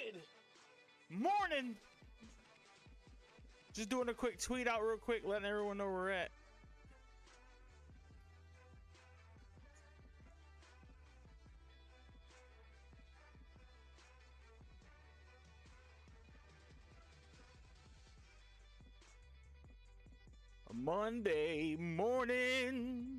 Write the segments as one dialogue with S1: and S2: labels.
S1: Good morning. Just doing a quick tweet out real quick, letting everyone know where we're at. A Monday morning.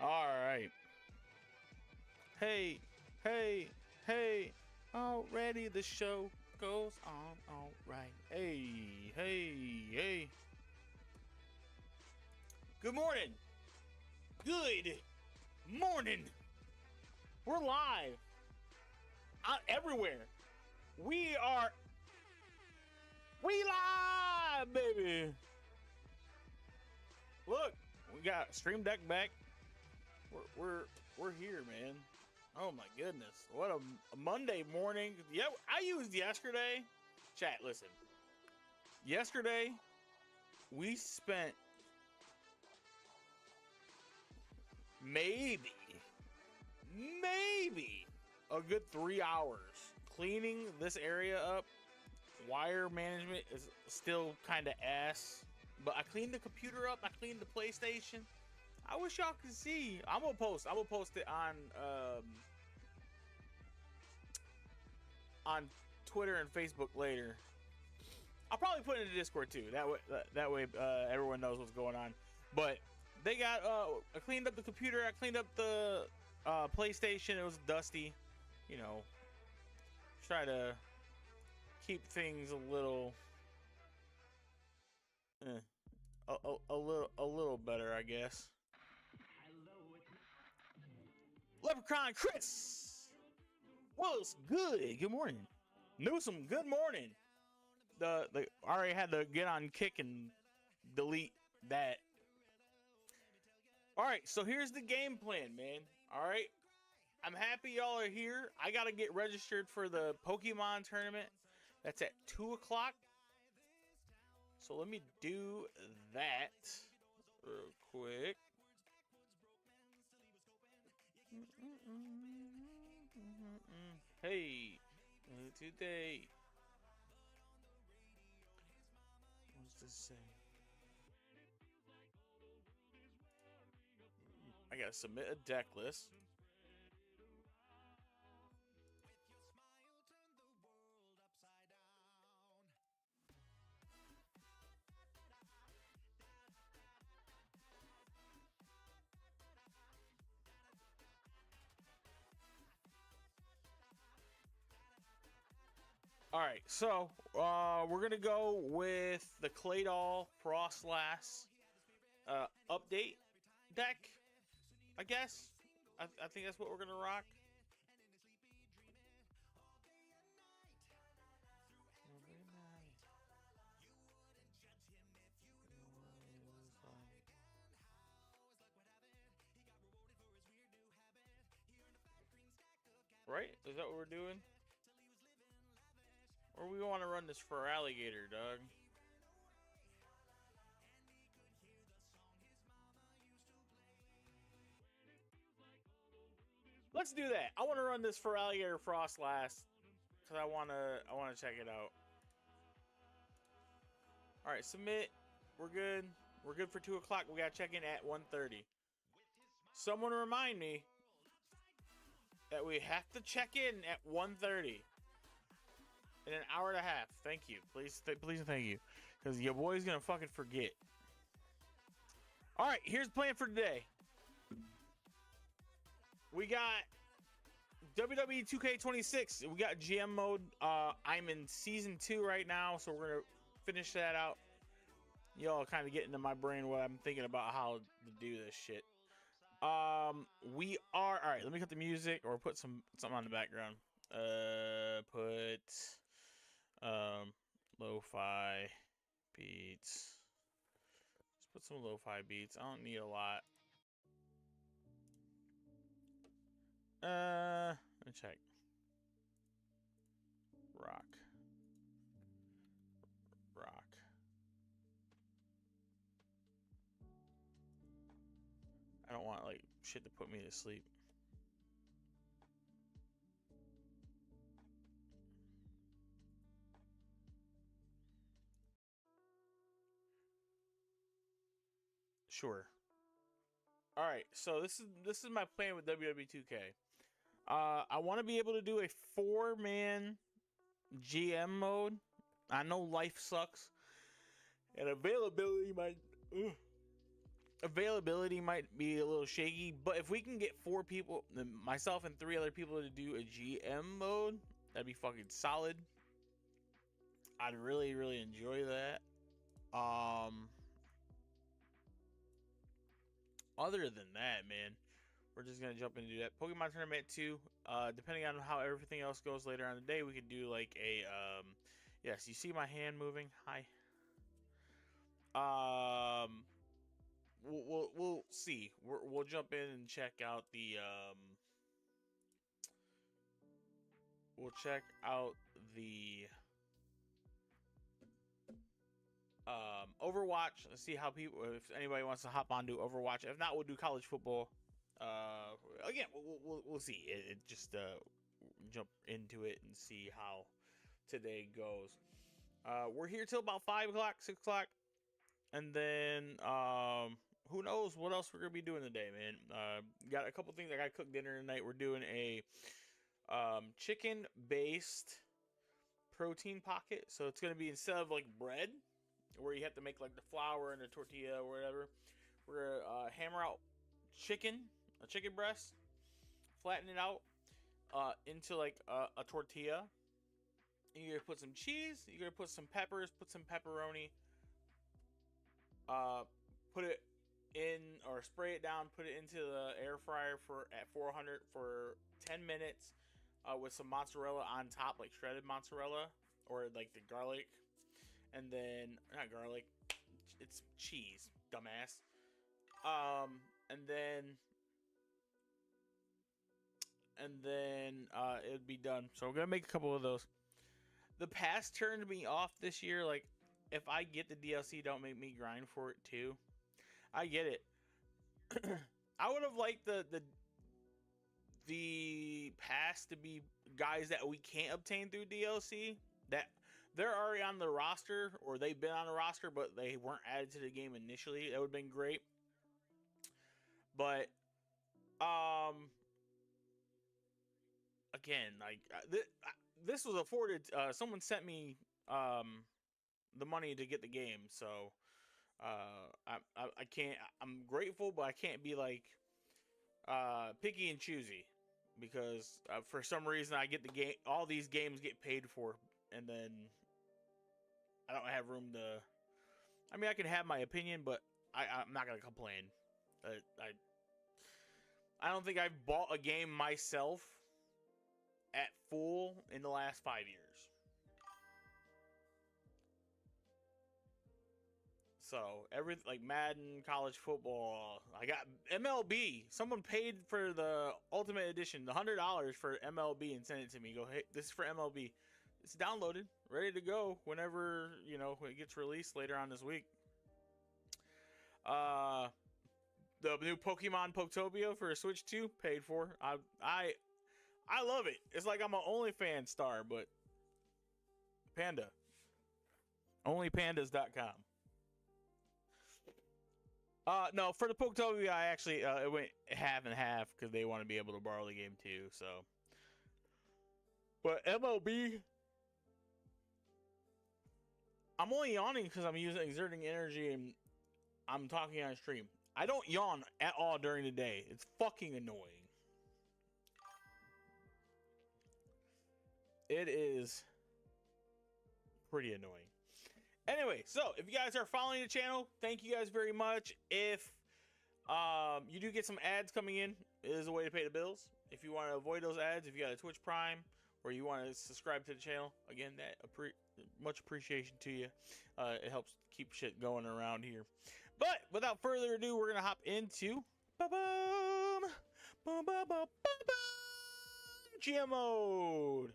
S1: All right. Hey, hey, hey. Already the show goes on. All right. Hey, hey, hey. Good morning. Good morning. We're live. Everywhere. We live, baby. Look, we got Stream Deck back. We're here, man. Oh my goodness, what a Monday morning. Yeah, I used yesterday. Chat, listen. Yesterday, we spent maybe a good 3 hours cleaning this area up. Wire management is still kind of ass, but I cleaned the computer up. I cleaned the PlayStation. I wish y'all could see. I'm gonna post it on Twitter and Facebook later. I'll probably put it in the Discord too. That way everyone knows what's going on. But they got I cleaned up the computer. I cleaned up the PlayStation. It was dusty. You know, try to keep things a little a little better, I guess. Leprechaun Chris, what's good? Good morning. Newsom, good morning. I already had to get on Kick and delete that. All right, so here's the game plan, man. All right, I'm happy y'all are here. I gotta get registered for the Pokemon tournament. That's at 2 o'clock. So let me do that real quick. Hey, today. What's this say? I gotta submit a deck list. All right, so we're gonna go with the Claydol Frostlass update deck, I guess. I think that's what we're gonna rock. right? Is that what we're doing? Or we want to run this for alligator, dog? Let's do that. I want to run this for alligator frost last, cause I wanna check it out. All right, submit. We're good. We're good for 2 o'clock. We gotta check in at 1:30. Someone remind me that we have to check in at 1:30 in an hour and a half. Thank you. Please, please, thank you, because your boy's gonna fucking forget. All right, here's the plan for today. We got WWE 2K26. We got GM mode. I'm in season 2 right now, so we're gonna finish that out. Y'all kind of get into my brain what I'm thinking about how to do this shit. We are all right. Let me cut the music or put something on the background. Put lo-fi beats. Just put some lo-fi beats. I don't need a lot. Let me check. Rock. I don't want like shit to put me to sleep. Sure. All right. So this is my plan with WWE 2K. I want to be able to do a 4-man GM mode. I know life sucks, and availability might be a little shaky. But if we can get 4 people, myself and 3 other people, to do a GM mode, that'd be fucking solid. I'd really, really enjoy that. Other than that, man, we're just gonna jump into that. Pokemon Tournament 2. Depending on how everything else goes later on the day, we could do like a yes, you see my hand moving. Hi. We'll see. We'll jump in and check out the we'll check out the Overwatch. Let's see how people, if anybody wants to hop on to Overwatch. If not, we'll do college football. Again, we'll see. It just jump into it and see how today goes. We're here till about 5 o'clock, 6 o'clock, and then who knows what else we're gonna be doing today, man. Got a couple things. I gotta cook dinner tonight. We're doing a chicken based protein pocket. So it's gonna be, instead of like bread, where you have to make like the flour and the tortilla or whatever, we're gonna hammer out a chicken breast, flatten it out into like a tortilla. You're gonna put some cheese, you're gonna put some peppers, put some pepperoni, put it in, or spray it down, put it into the air fryer at 400 for 10 minutes with some mozzarella on top, like shredded mozzarella or like the garlic. And then, not garlic, it's cheese, dumbass. And then it'd be done. So we're gonna make a couple of those. The past turned me off this year. Like, if I get the DLC, don't make me grind for it too. I get it. I would have liked the past to be guys that we can't obtain through DLC, that they're already on the roster, or they've been on the roster, but they weren't added to the game initially. That would have been great. But again, like this was afforded. Someone sent me the money to get the game, so I can't. I'm grateful, but I can't be like picky and choosy, because for some reason I get the game. All these games get paid for, and then I don't have room to. I mean, I can have my opinion, but I'm not gonna complain. I don't think I've bought a game myself at full in the last 5 years. So everything like Madden, college football. I got MLB. Someone paid for the Ultimate Edition, the $100 for MLB, and sent it to me. Go, hey, this is for MLB. It's downloaded, ready to go whenever when it gets released later on this week. The new Pokemon Poketopia for Switch 2 paid for. I love it. It's like I'm an OnlyFans star, but Panda. Onlypandas.com. No, for the Poketopia, I actually it went half and half because they want to be able to borrow the game too. So, but MLB, I'm only yawning because I'm exerting energy and I'm talking on stream. I don't yawn at all during the day. It's fucking annoying. It is pretty annoying. Anyway, so if you guys are following the channel, thank you guys very much. If you do get some ads coming in, it is a way to pay the bills. If you want to avoid those ads, if you got a Twitch Prime or you want to subscribe to the channel, again, that much appreciation to you. It helps keep shit going around here. But without further ado, we're gonna hop into GM mode.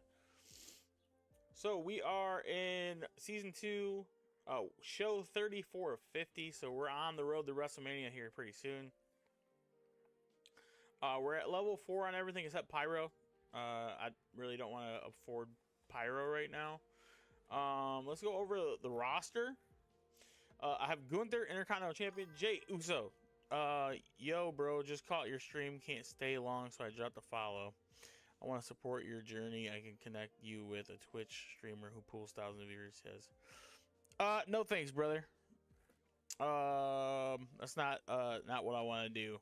S1: So we are in season 2, show 34 of 50. So we're on the road to WrestleMania here pretty soon. We're at level 4 on everything except Pyro. I really don't want to afford Pyro right now. Let's go over the roster. I have Gunther, Intercontinental Champion, Jey Uso. Yo, bro, just caught your stream. Can't stay long, so I dropped a follow. I want to support your journey. I can connect you with a Twitch streamer who pulls thousands of viewers. Says, no thanks, brother. That's not what I want to do.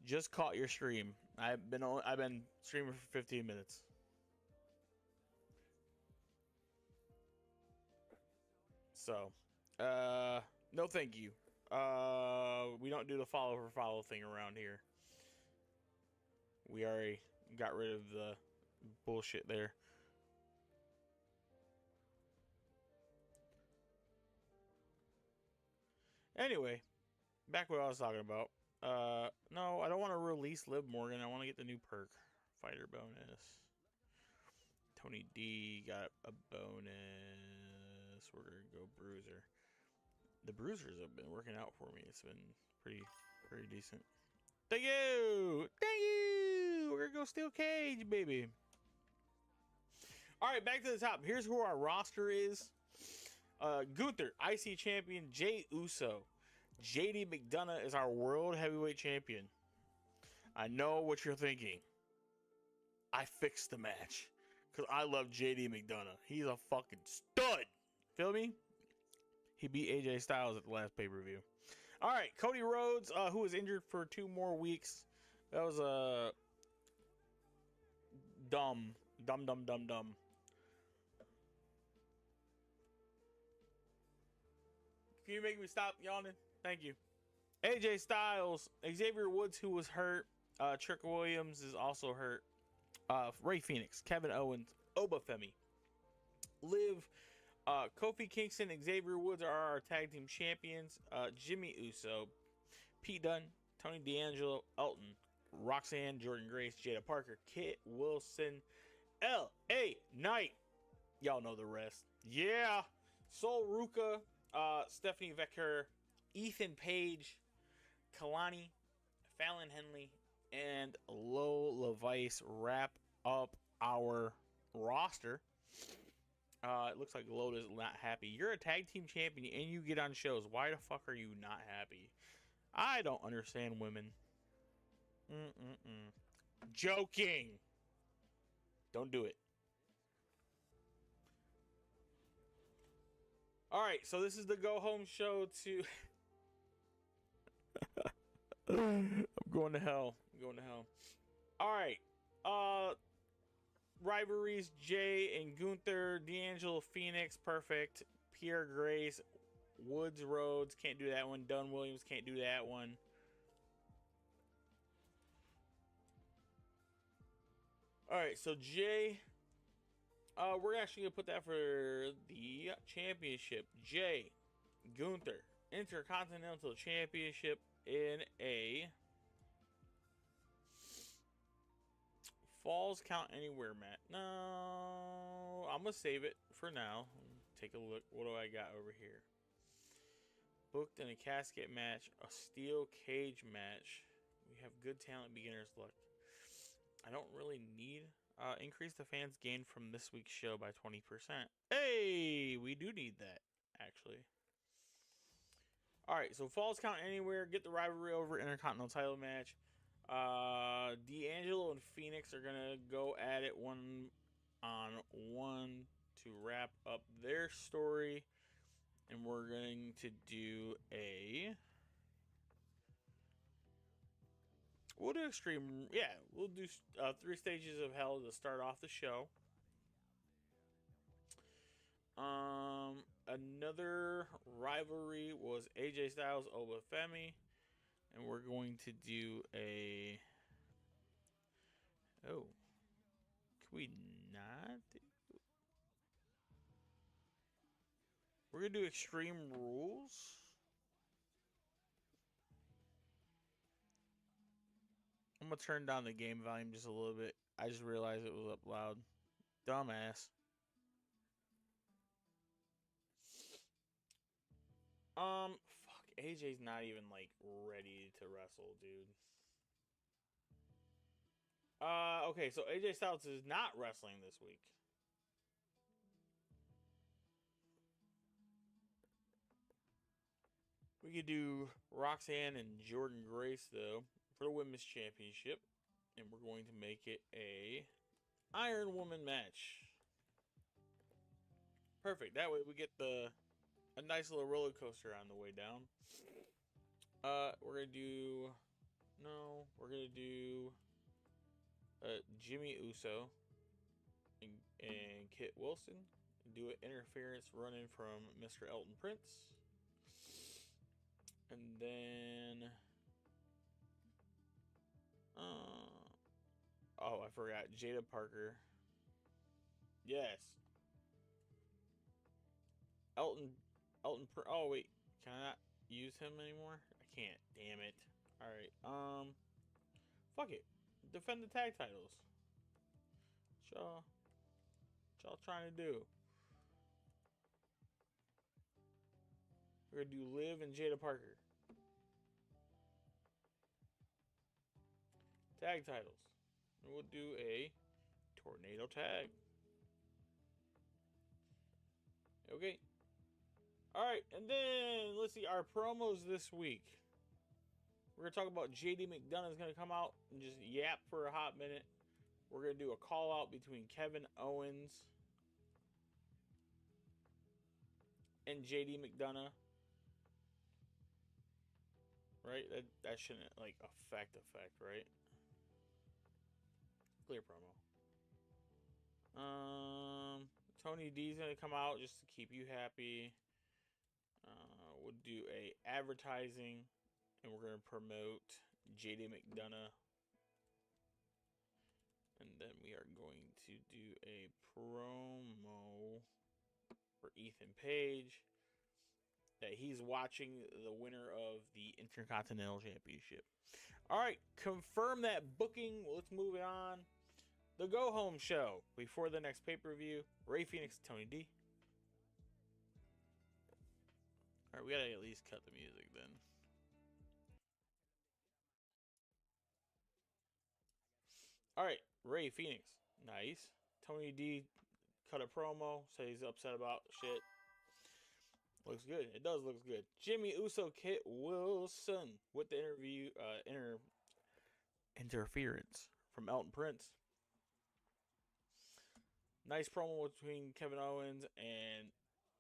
S1: Just caught your stream. I've been streaming for 15 minutes. So, no thank you. We don't do the follow for follow thing around here. We already got rid of the bullshit there. Anyway, back what I was talking about. No, I don't want to release Liv Morgan. I want to get the new perk. Fighter bonus. Tony D got a bonus. We're going to go Bruiser. The Bruisers have been working out for me. It's been pretty decent. Thank you! Thank you! We're going to go Steel Cage, baby. Alright, back to the top. Here's who our roster is. Gunther, IC Champion. Jey Uso. JD McDonough is our World Heavyweight Champion. I know what you're thinking. I fixed the match. Because I love JD McDonough. He's a fucking stud. Feel me? He beat AJ Styles at the last pay-per-view. All right, Cody Rhodes, who was injured for 2 more weeks. That was dumb. Can you make me stop yawning? Thank you. AJ Styles, Xavier Woods, who was hurt. Trick Williams is also hurt. Ray Phoenix, Kevin Owens, Obafemi, Liv, Kofi Kingston, Xavier Woods are our tag team champions. Jimmy Uso, Pete Dunne, Tony D'Angelo, Elton, Roxanne, Jordan Grace, Jada Parker, Kit Wilson, L.A. Knight. Y'all know the rest. Yeah. Sol Ruka, Stephanie Vecker, Ethan Page, Kalani, Fallon Henley, and Lo Levice wrap up our roster. It looks like Loda's not happy. You're a tag team champion and you get on shows. Why the fuck are you not happy? I don't understand women. Joking. Don't do it. Alright, so this is the go home show to... I'm going to hell. Alright. Rivalries, Jay and Gunther, D'Angelo, Phoenix, perfect. Pierre Grace, Woods, Rhodes, can't do that one. Dunn Williams, can't do that one. Alright, so Jay We're actually gonna put that for the championship. Jay Gunther, Intercontinental Championship in a Falls Count Anywhere match. No, I'm gonna save it for now. Take a look. What do I got over here? Booked in a casket match, a steel cage match. We have good talent, beginner's luck. I don't really need increase the fans gained from this week's show by 20%. Hey, we do need that, actually. All right, so Falls Count Anywhere, get the rivalry over, Intercontinental title match. D'Angelo and Phoenix are gonna go at it one-on-one to wrap up their story, and we're going to do a. We'll do extreme. Yeah, we'll do 3 stages of hell to start off the show. Another rivalry was AJ Styles Obafemi, and we're going to do a. Oh, can we not? We're gonna do Extreme Rules. I'm gonna turn down the game volume just a little bit. I just realized it was up loud. Dumbass. Fuck. AJ's not even like ready to wrestle, dude. Okay, so AJ Styles is not wrestling this week. We could do Roxanne and Jordan Grace though for the women's championship, and we're going to make it a Iron Woman match. Perfect. That way we get a nice little roller coaster on the way down. We're gonna do Jimmy Uso and Kit Wilson. Do an interference running from Mr. Elton Prince. And then oh, I forgot Jada Parker. Yes. Elton oh wait, can I not use him anymore? I can't, damn it. Alright, fuck it. Defend the tag titles. What y'all trying to do? We're gonna do Liv and Jada Parker. Tag titles. And we'll do a tornado tag. Okay. Alright, and then let's see our promos this week. We're gonna talk about JD McDonough's gonna come out and just yap for a hot minute. We're gonna do a call out between Kevin Owens and JD McDonough. Right? That shouldn't like affect, right? Clear promo. Tony D's gonna come out just to keep you happy. We'll do a advertising, and we're gonna promote JD McDonough. And then we are going to do a promo for Ethan Page that he's watching the winner of the Intercontinental Championship. All right, confirm that booking. Let's move on. The Go Home Show before the next pay-per-view. Ray Phoenix, Tony D. All right, we gotta at least cut the music then. All right, Ray Phoenix, nice. Tony D cut a promo, said he's upset about shit. Looks good. It does look good. Jimmy Uso, Kit Wilson with the interference from Elton Prince. Nice promo between Kevin Owens and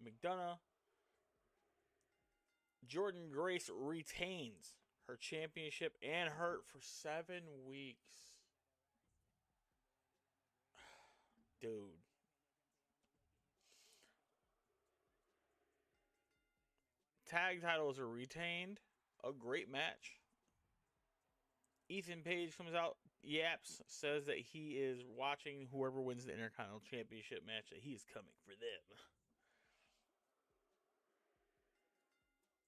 S1: McDonough. Jordan Grace retains her championship and hurt for 7 weeks. Dude. Tag titles are retained. A great match. Ethan Page comes out, Yaps says that he is watching whoever wins the Intercontinental Championship match, that he is coming for them.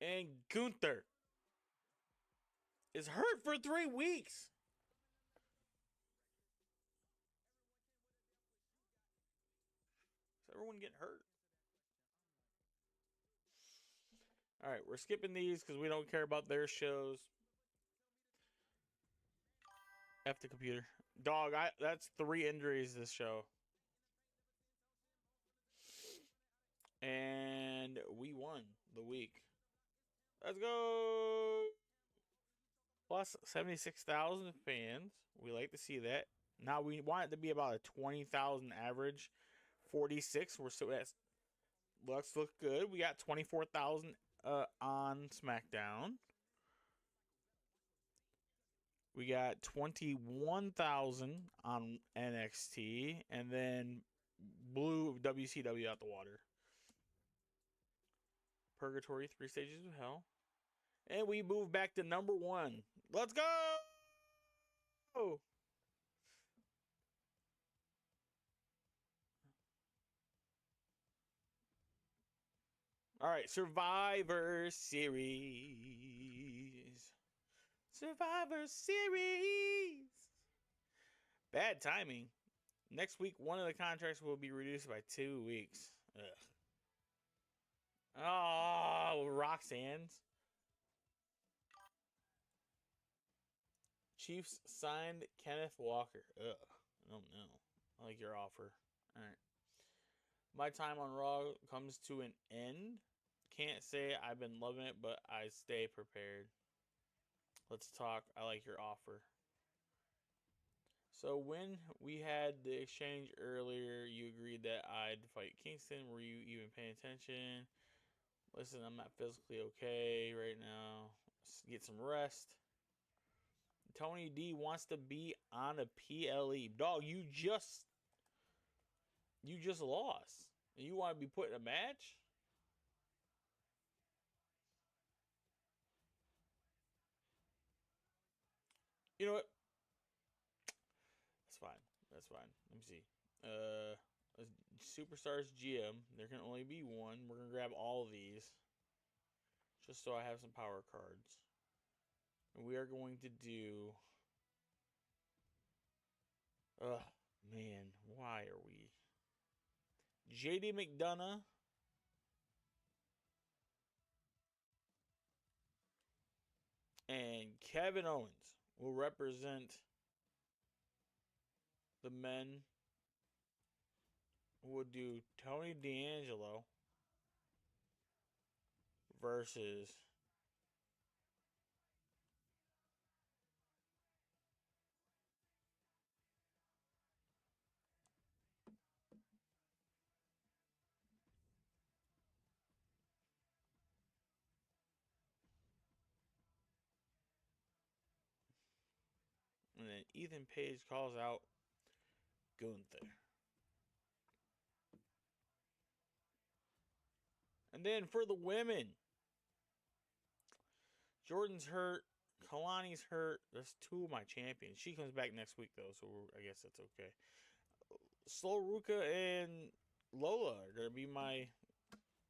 S1: And Gunther is hurt for 3 weeks. Is everyone getting hurt? All right, we're skipping these because we don't care about their shows. F the computer. Dog, that's 3 injuries this show. And we won the week. Let's go. Plus 76,000 fans. We like to see that. Now we want it to be about a 20,000 average. 46. We're still at. Looks look good. We got 24,000 on SmackDown. We got 21,000 on NXT, and then blew WCW out the water. Purgatory, 3 Stages of Hell. And we move back to number 1. Let's go! All right, Survivor Series. Survivor Series. Bad timing. Next week, one of the contracts will be reduced by 2 weeks. Ugh. Oh, Roxanne's. Chiefs signed Kenneth Walker. Ugh. Oh, no. I like your offer. All right. My time on Raw comes to an end. Can't say I've been loving it, but I stay prepared. Let's talk. I like your offer. So when we had the exchange earlier, you agreed that I'd fight Kingston. Were you even paying attention? Listen, I'm not physically okay right now. Let's get some rest. Tony D wants to be on a PLE. Dog, you just lost. And you want to be put in a match? You know what? That's fine. That's fine. Let me see. Superstars GM. There can only be one. We're gonna grab all of these, just so I have some power cards. And we are going to do. Ugh, man, why are we? JD McDonough. And Kevin Owens will represent the men. We'll do Tony D'Angelo versus and then Ethan Page calls out Gunther. And then for the women, Jordan's hurt. Kalani's hurt. That's 2 of my champions. She comes back next week, though, so I guess that's okay. Slow Ruka and Lola are going to be my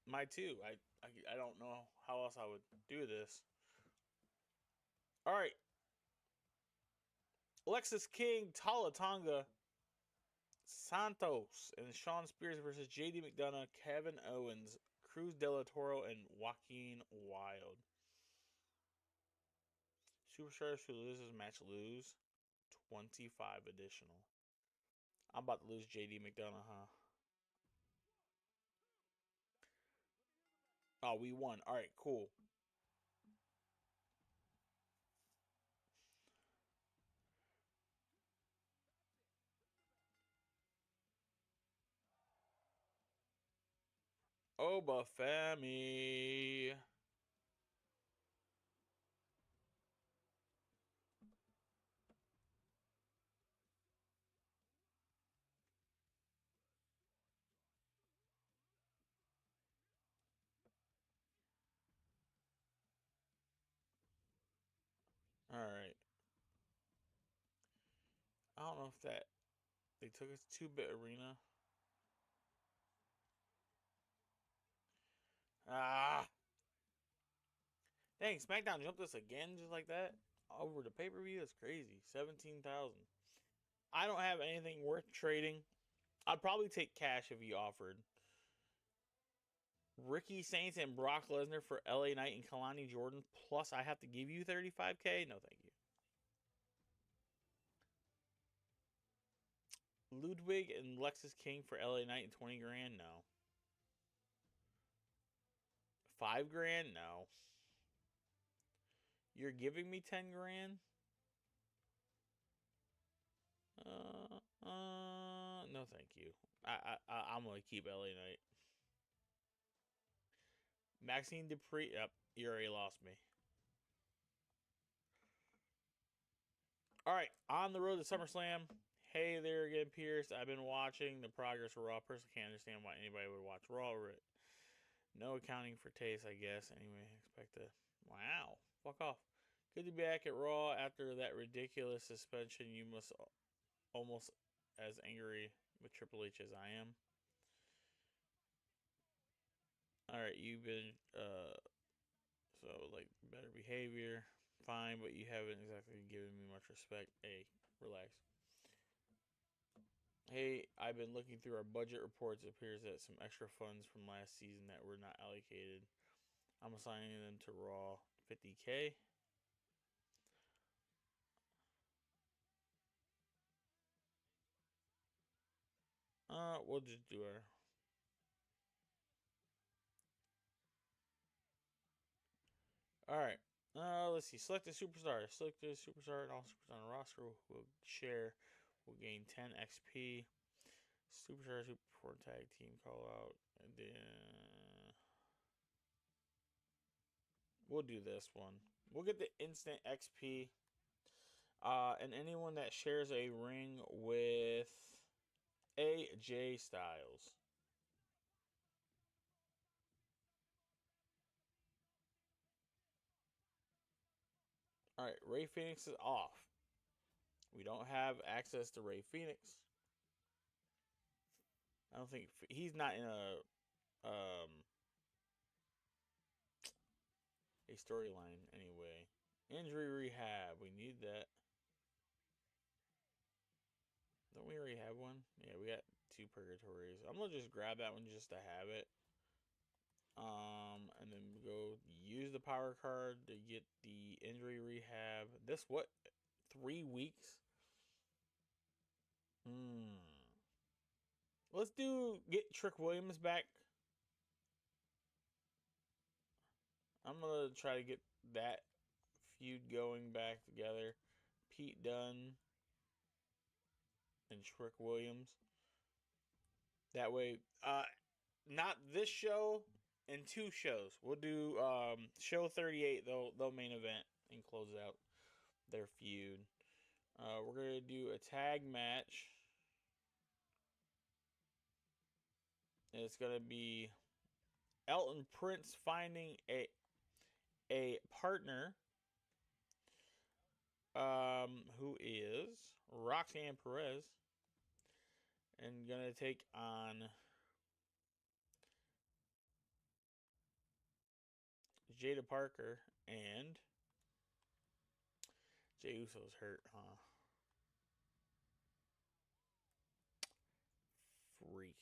S1: 2. I don't know how else I would do this. All right. Alexis King, Talatonga, Santos, and Sean Spears versus JD McDonough, Kevin Owens, Cruz Del Toro, and Joaquin Wilde. Superstars who lose this match lose 25 additional. I'm about to lose JD McDonough, huh? Oh, we won. All right, cool. Obafemi. All right. don't know if that they took us 2-bit arena. Ah, dang! SmackDown jumped us again just like that over the pay-per-view. That's crazy. 17,000. I don't have anything worth trading. I'd probably take cash if you offered. Ricky Saints and Brock Lesnar for LA Knight and Kalani Jordan. Plus, I have to give you 35K. No, thank you. Ludwig and Lexus King for LA Knight and 20 grand. No. 5 grand. No. You're giving me 10 grand. No, thank you. I'm gonna keep LA Knight. Maxine Dupree. Yep, you already lost me. All right, on the road to SummerSlam. Hey there again, Pierce. I've been watching the progress of Raw. Personally, can't understand why anybody would watch Raw. No accounting for taste, I guess. Anyway, expect to. Wow, fuck off. Good to be back at Raw after that ridiculous suspension. You must almost as angry with Triple H as I am. All right, you've been so like better behavior, fine, but you haven't exactly given me much respect. Hey, relax. Hey, I've been looking through our budget reports. It appears that some extra funds from last season that were not allocated. I'm assigning them to Raw 50K. We'll just do our. All right. Let's see. Select a superstar. Select a superstar and all superstars on the roster will share. We'll gain 10 XP. Superstar, super tag team call out, and then we'll do this one. We'll get the instant XP. And anyone that shares a ring with AJ Styles. All right, Ray Phoenix is off. We don't have access to Ray Phoenix. I don't think he's not in a storyline anyway. Injury rehab, we need that. Don't we already have one? Yeah, we got 2 purgatories. I'm gonna just grab that one just to have it. And then we go use the power card to get the injury rehab. This what? 3 weeks? Let's get Trick Williams back. I'm gonna try to get that feud going back together. Pete Dunne and Trick Williams. That way, not this show and 2 shows. We'll do show 38. They'll main event and close out their feud. We're gonna do a tag match. And it's gonna be Elton Prince finding a partner. Who is Roxanne Perez, and gonna take on Jada Parker, and Jey Uso's hurt, huh? Freak.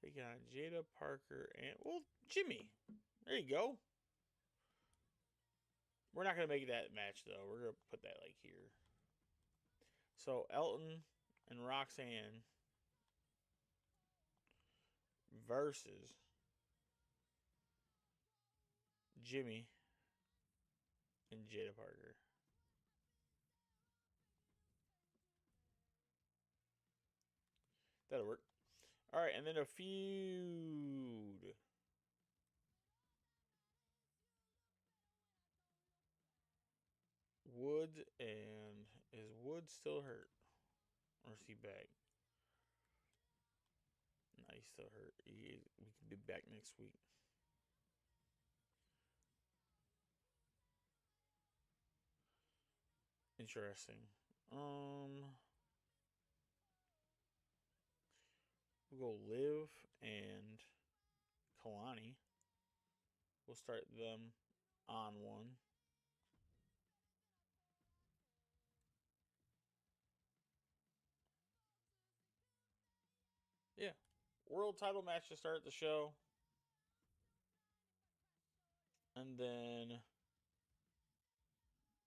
S1: Taking on Jada Parker and Jimmy. There you go. We're not gonna make that match though. We're gonna put that like here. So Elton and Roxanne versus Jimmy and Jada Parker. That'll work. All right, and then a feud. Woods and is Woods still hurt? Or is he back? No, he's still hurt. We can be back next week. Interesting. We'll go Liv and Kalani. We'll start them on one. Yeah. World title match to start the show. And then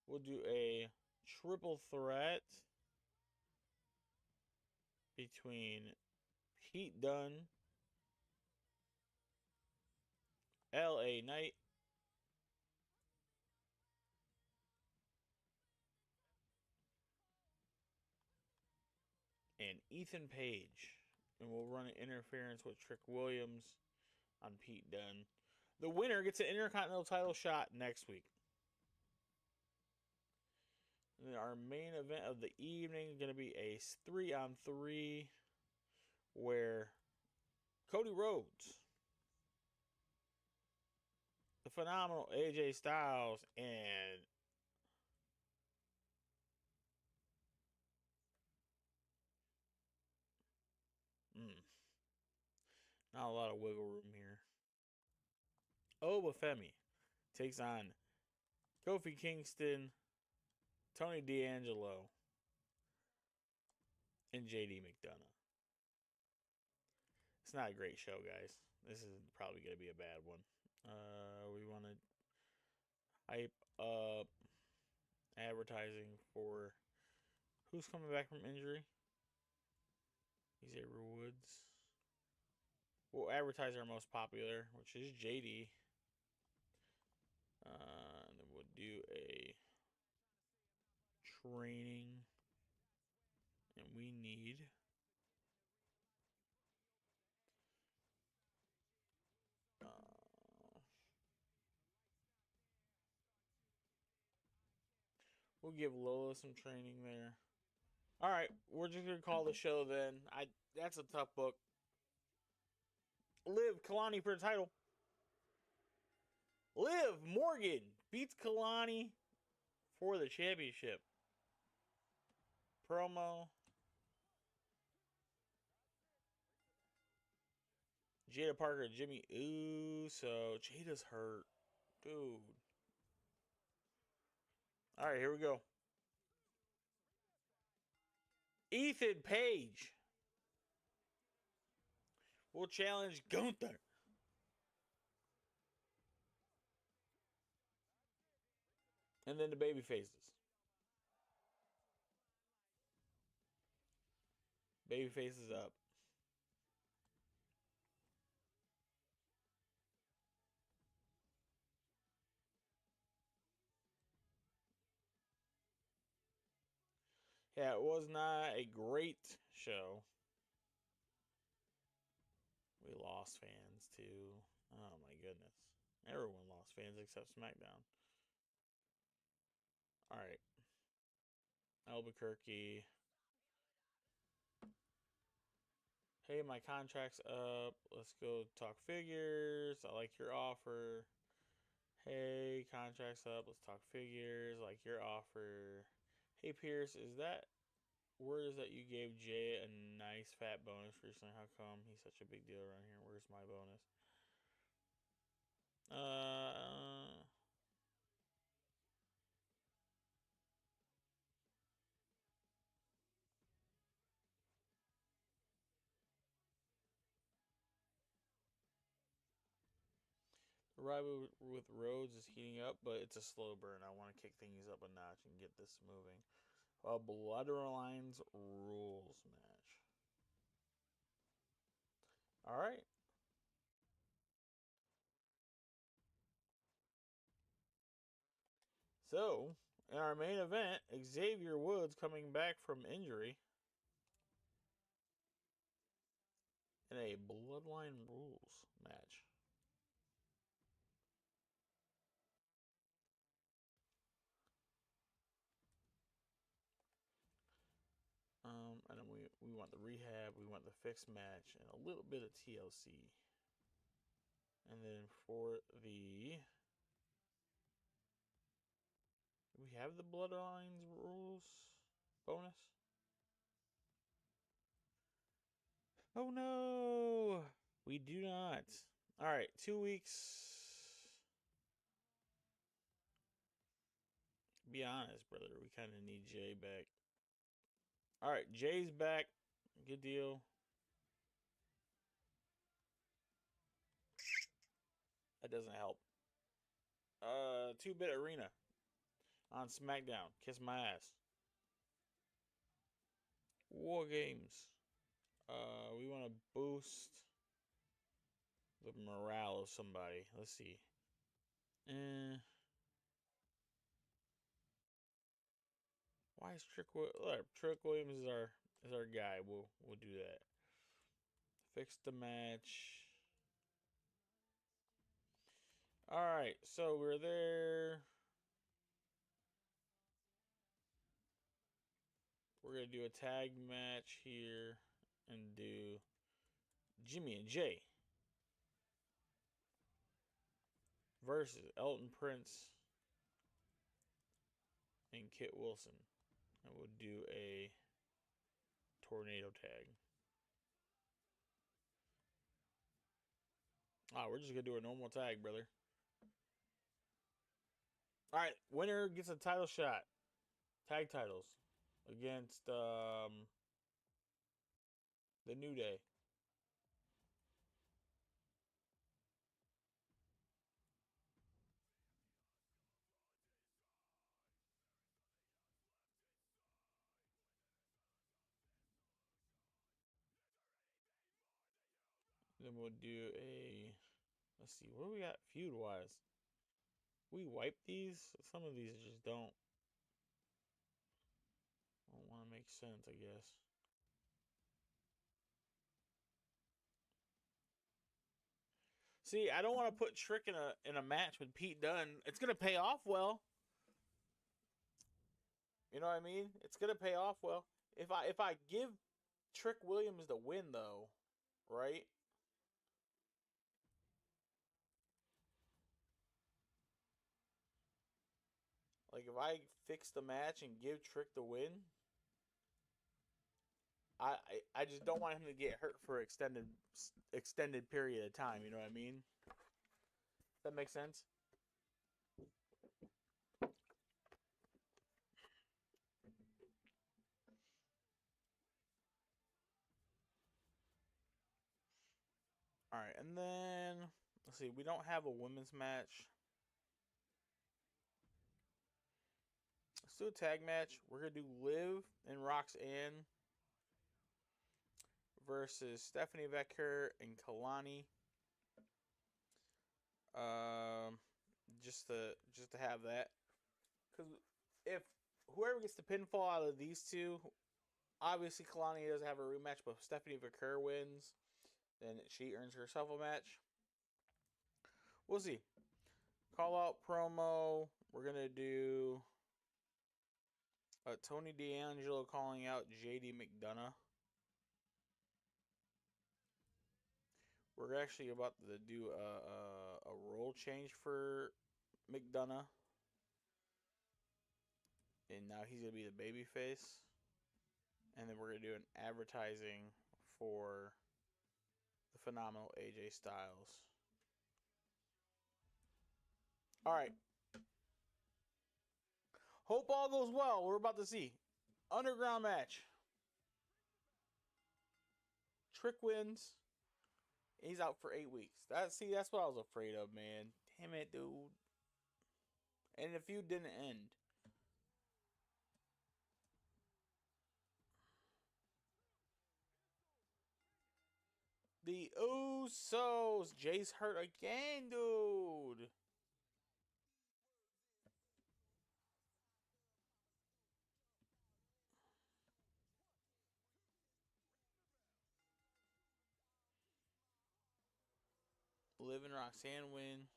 S1: we'll do a triple threat between Pete Dunne, LA Knight, and Ethan Page. And we'll run an interference with Trick Williams on Pete Dunne. The winner gets an Intercontinental title shot next week. And then our main event of the evening is going to be a 3-on-3 where Cody Rhodes, the phenomenal AJ Styles, and not a lot of wiggle room here. Obafemi takes on Kofi Kingston, Tony D'Angelo, and JD McDonough. It's not a great show, guys. This is probably going to be a bad one. We want to hype up advertising for who's coming back from injury. Xavier Woods. We'll advertise our most popular, which is JD. And then we'll do a training. And we need we'll give Lola some training there. All right, we're just gonna call the show then. That's a tough book. Liv Kalani for the title. Liv Morgan beats Kalani for the championship. Promo. Jada Parker, Jimmy Uso. Jada's hurt. Dude. All right, here we go. Ethan Page will challenge Gunther. And then the baby faces. Baby faces up. Yeah, it was not a great show. We lost fans too. Oh my goodness. Everyone lost fans except SmackDown. All right. Albuquerque. Hey, my contract's up. Let's go talk figures. I like your offer. Hey, contract's up. Let's talk figures. I like your offer. Hey, Pierce, is that word is that you gave Jay a nice fat bonus recently? How come he's such a big deal around here? Where's my bonus? The rivalry with Rhodes is heating up, but it's a slow burn. I want to kick things up a notch and get this moving. A Bloodlines rules match. All right. So, in our main event, Xavier Woods coming back from injury in a Bloodline rules match. And then we want the rehab, we want the fixed match, and a little bit of TLC. And then for the we have the Bloodlines rules bonus? Oh no, we do not. All right, 2 weeks. Be honest, brother. We kind of need Jay back. All right, Jay's back. Good deal. That doesn't help. 2-bit arena on SmackDown. Kiss my ass. War games. We want to boost the morale of somebody. Let's see. Why is Trick Williams is our guy? We'll do that. Fix the match. All right, so we're there. We're gonna do a tag match here and do Jimmy and Jay versus Elton Prince and Kit Wilson. And we'll do a tornado tag. We're just gonna do a normal tag, brother. All right, winner gets a title shot. Tag titles against the New Day. Then we'll do a. Let's see, what do we got feud wise? We wipe these. Some of these just don't want to make sense, I guess. See, I don't want to put Trick in a match with Pete Dunne. It's gonna pay off well. You know what I mean? It's gonna pay off well. If I give Trick Williams the win though, right? Like if I fix the match and give Trick the win, I just don't want him to get hurt for extended period of time. You know what I mean? Does that make sense? All right, and then let's see. We don't have a women's match. Let's do a tag match. We're gonna do Liv and Roxanne versus Stephanie Becker and Kalani. Just to have that, because if whoever gets the pinfall out of these two, obviously Kalani doesn't have a rematch, but if Stephanie Becker wins, then she earns herself a match. We'll see. Call out promo. We're gonna do Tony D'Angelo calling out JD McDonough. We're actually about to do a role change for McDonough. And now he's going to be the babyface. And then we're going to do an advertising for the phenomenal AJ Styles. All right. Hope all goes well. We're about to see. Underground match. Trick wins. He's out for 8 weeks. That's what I was afraid of, man. Damn it, dude. And the feud didn't end. The Usos. Jay's hurt again, dude. Liv and Roxanne win.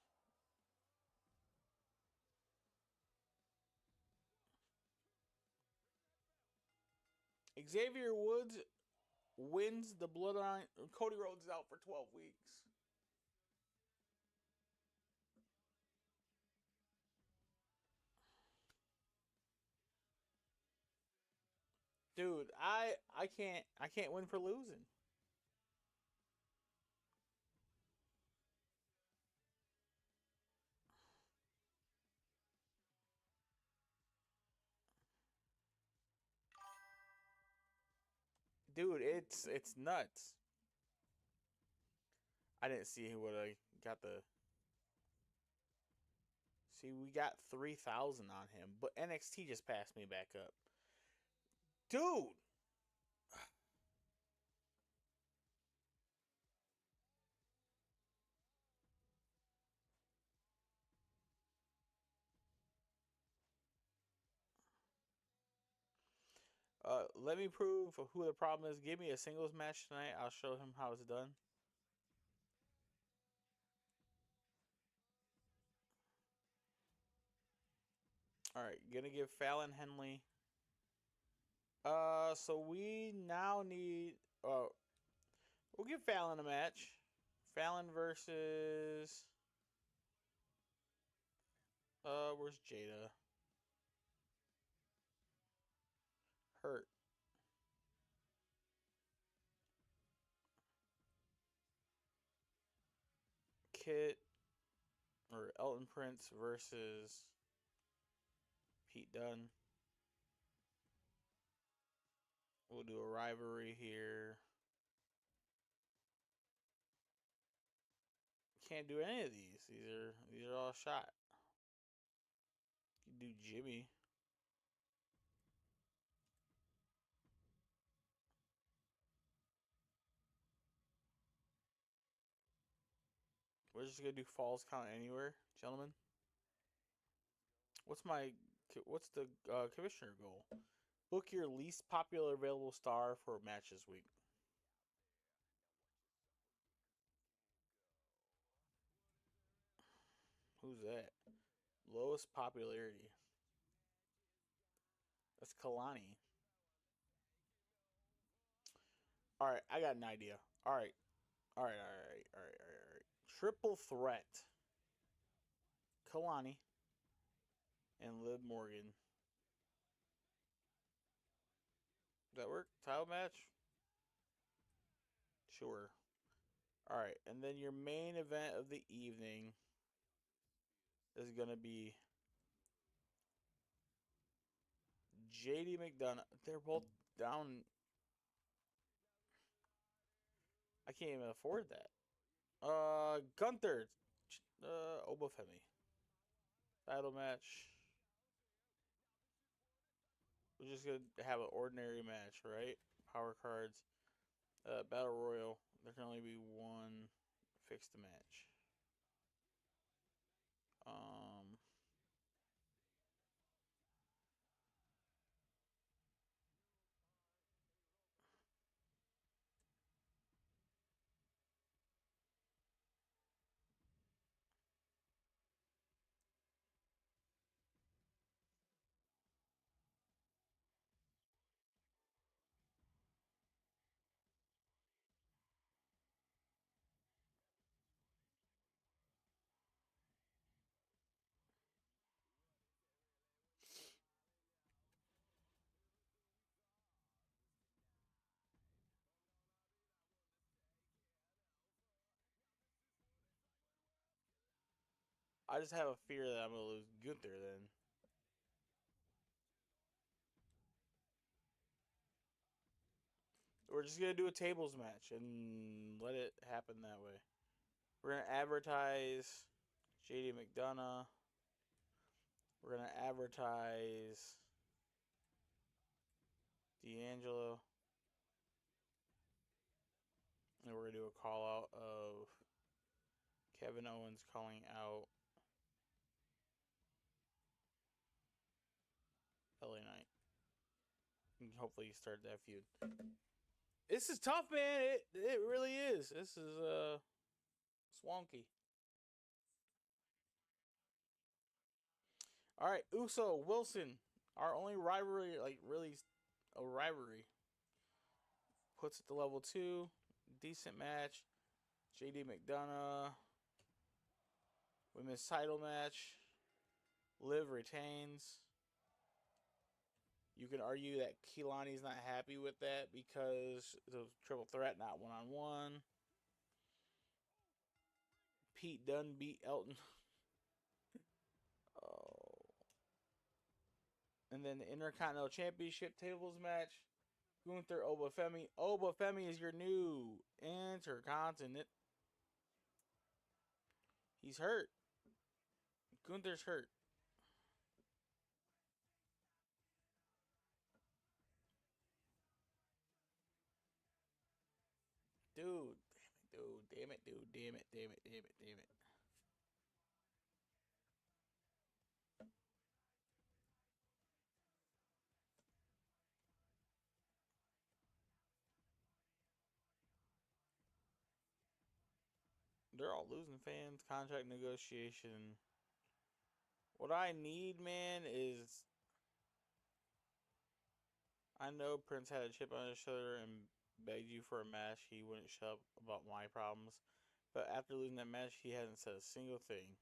S1: Xavier Woods wins the Bloodline. Cody Rhodes is out for 12 weeks. Dude, I can't win for losing. Dude, it's nuts. I didn't see who would have got the. See, we got 3,000 on him, but NXT just passed me back up. Dude, let me prove who the problem is. Give me a singles match tonight. I'll show him how it's done. All right, gonna give Fallon Henley. So we now need. We'll give Fallon a match. Fallon versus. Where's Jada? Hurt. Kit or Elton Prince versus Pete Dunne. We'll do a rivalry here. Can't do any of these. These are all shot. You can do Jimmy. We're just gonna do falls count anywhere, gentlemen. What's the commissioner goal? Book your least popular available star for a match this week. Who's that? Lowest popularity. That's Kalani. All right, I got an idea. All right, all right, all right, all right, all right, all right. Triple threat. Kalani and Liv Morgan. Does that work? Title match? Sure. All right, and then your main event of the evening is gonna be JD McDonough. They're both down. I can't even afford that. Gunther. Obafemi. Title match. We're just gonna have an ordinary match, right? Power cards. Battle Royal. There can only be one fixed match. Um, I just have a fear that I'm gonna lose Gunther then. We're just gonna do a tables match and let it happen that way. We're gonna advertise JD McDonough. We're gonna advertise D'Angelo. And we're gonna do a call out of Kevin Owens calling out LA Knight. And hopefully start that feud. This is tough, man. It really is. This is swanky. All right, Uso Wilson, our only rivalry, like really a rivalry. Puts it to level 2. Decent match. JD McDonough. Women's title match. Liv retains. You can argue that Keelani's not happy with that because it's a triple threat, not one-on-one. Pete Dunne beat Elton. Oh. And then the Intercontinental Championship tables match. Gunther Obafemi. Obafemi is your new Intercontinental. He's hurt. Gunther's hurt. Dude. Damn it, dude. Damn it. They're all losing fans. Contract negotiation. What I need, man, is... I know Prince had a chip on his shoulder and begged you for a match. He wouldn't shut up about my problems. But after losing that match, he hasn't said a single thing.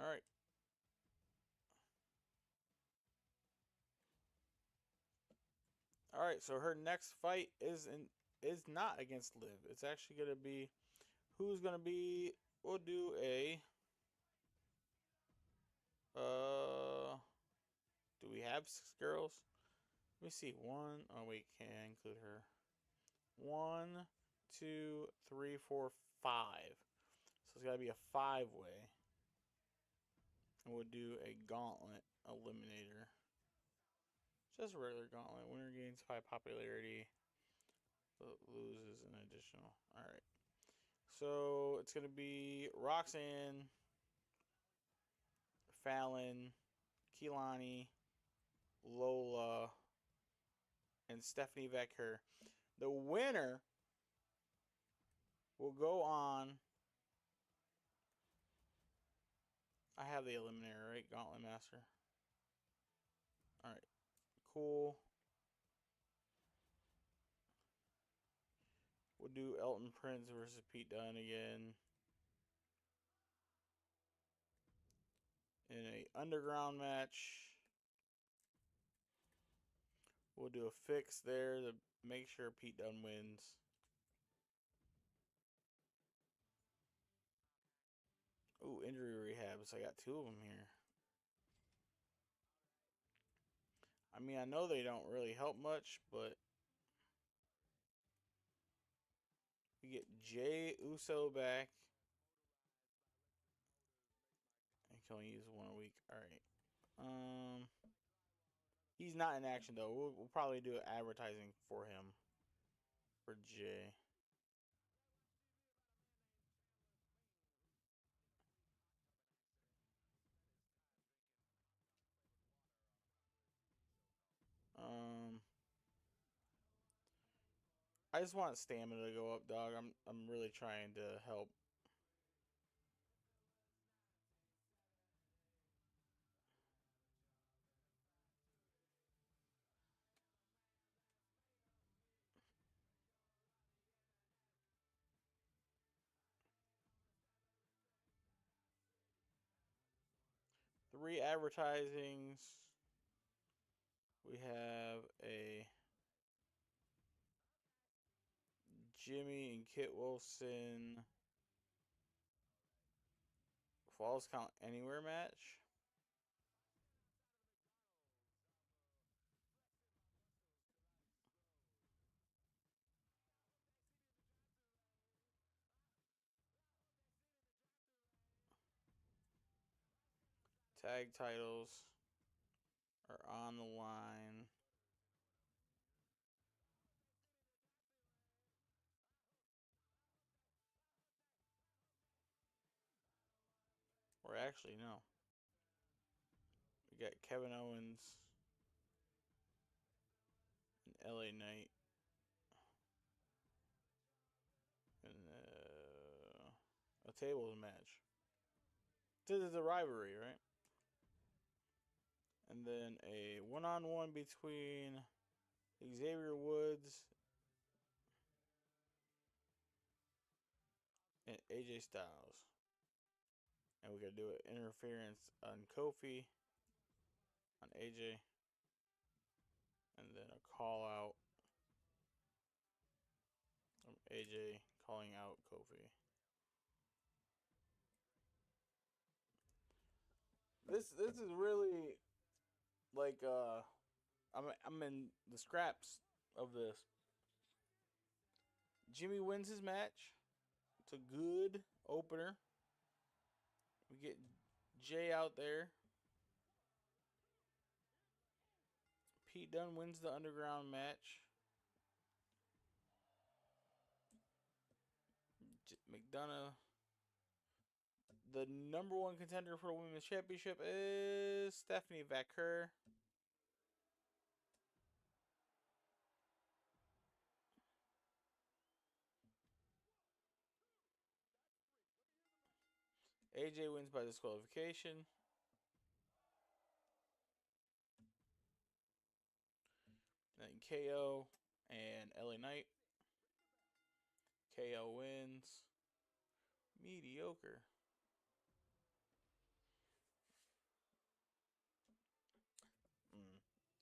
S1: Alright. Alright, so her next fight is not against Liv. It's actually going to be... Who's going to be... We'll do a... Do we have 6 girls? Let me see. 1... Oh, wait. Can't include her. 1, 2, 3, 4, 5. So it's got to be a 5-way. And we'll do a gauntlet eliminator. Just a regular gauntlet. Winner gains 5 popularity. Loses an additional. Alright. So it's going to be Roxanne, Fallon, Keelani, Lola, and Stephanie Vecker. The winner will go on. I have the eliminator, right? Gauntlet Master. Alright. Cool. We'll do Elton Prince versus Pete Dunne again. In a underground match. We'll do a fix there to make sure Pete Dunne wins. Ooh, injury rehab. So I got 2 of them here. I mean, I know they don't really help much, but we get Jay Uso back. I can only use 1 a week. All right. He's not in action though. We'll probably do advertising for him. For Jay. I just want stamina to go up, dog. I'm really trying to help. Three advertisings. We have a Jimmy and Kit Wilson Falls Count Anywhere match. Tag titles are on the line. Or actually, no. We got Kevin Owens and LA Knight. And a tables match. This is a rivalry, right? And then a one-on-one between Xavier Woods and AJ Styles. And we gotta do it. Interference on Kofi, on AJ, and then a call out from AJ calling out Kofi. This is really like I'm in the scraps of this. Jimmy wins his match. It's a good opener. We get Jay out there. Pete Dunne wins the underground match. McDonough. The number one contender for the women's championship is Stephanie Vaquer. AJ wins by disqualification. Then KO and LA Knight. KO wins. Mediocre.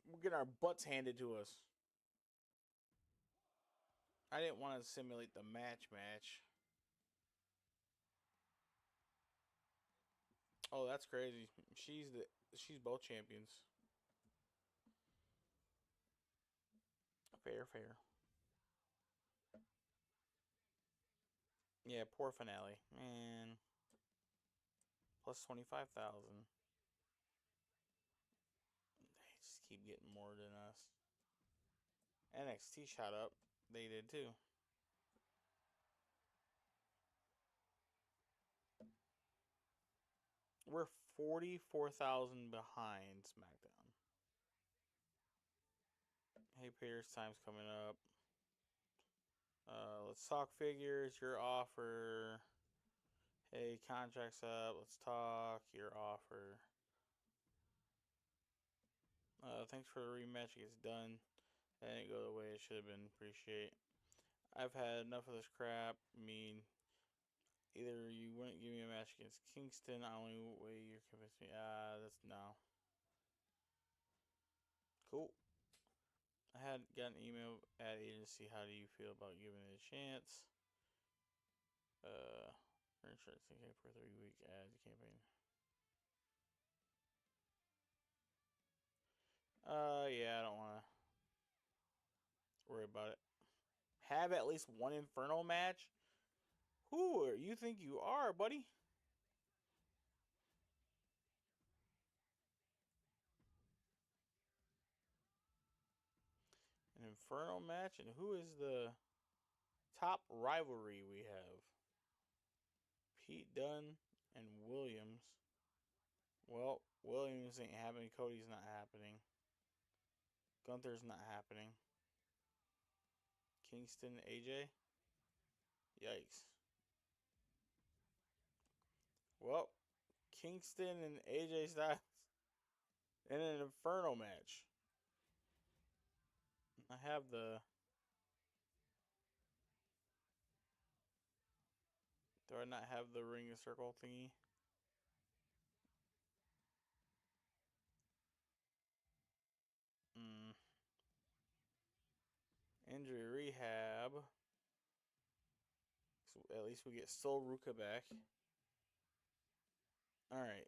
S1: We're getting our butts handed to us. I didn't want to simulate the match. Oh, that's crazy. She's both champions. Fair. Yeah, poor finale. Man. Plus 25,000. They just keep getting more than us. NXT shot up. They did too. We're 44,000 behind SmackDown. Hey, Peters, time's coming up. Let's talk figures. Your offer. Hey, contract's up. Let's talk. Your offer. Thanks for the rematch. It gets done. That didn't go the way it should have been. Appreciate. I've had enough of this crap. I mean, either you wouldn't give me a match against Kingston. The only way you're convincing me. That's no. Cool. I had got an email ad agency. How do you feel about giving it a chance? Insurance campaign for 3-week ad campaign. Yeah, I don't want to worry about it. Have at least one Inferno match? Who are you think you are, buddy? An Inferno match? And who is the top rivalry we have? Pete Dunne and Williams. Well, Williams ain't happening. Cody's not happening. Gunther's not happening. Kingston, AJ? Yikes. Well, Kingston and AJ Styles in an Inferno match. I have the... Do I not have the ring of circle thingy? Injury rehab. So at least we get Sol Ruka back. Alright,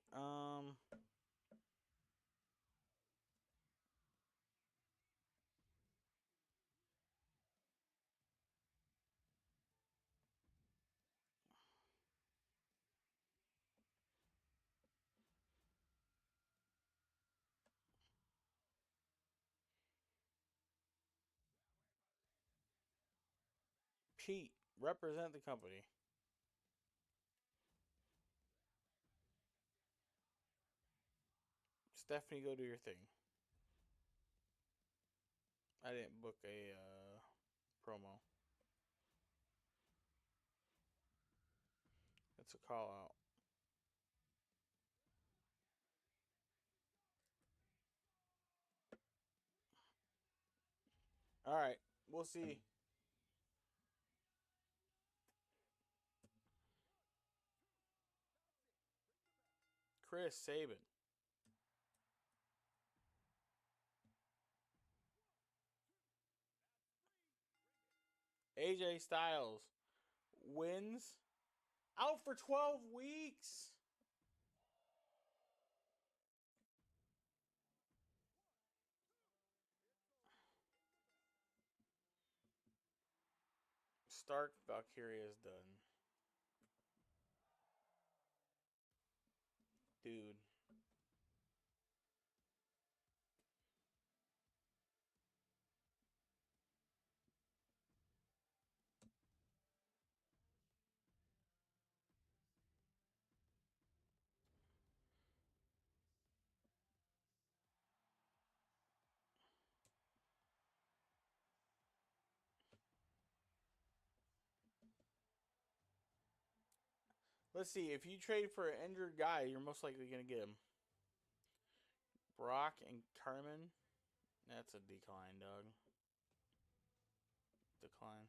S1: Pete, represent the company. Stephanie, go do your thing. I didn't book a promo. It's a call out. All right, we'll see. Chris Sabin. AJ Styles wins. Out for 12 weeks. Stark Valkyria is done. Dude. Let's see. If you trade for an injured guy, you're most likely going to get him. Brock and Carmen. That's a decline, dog. Decline.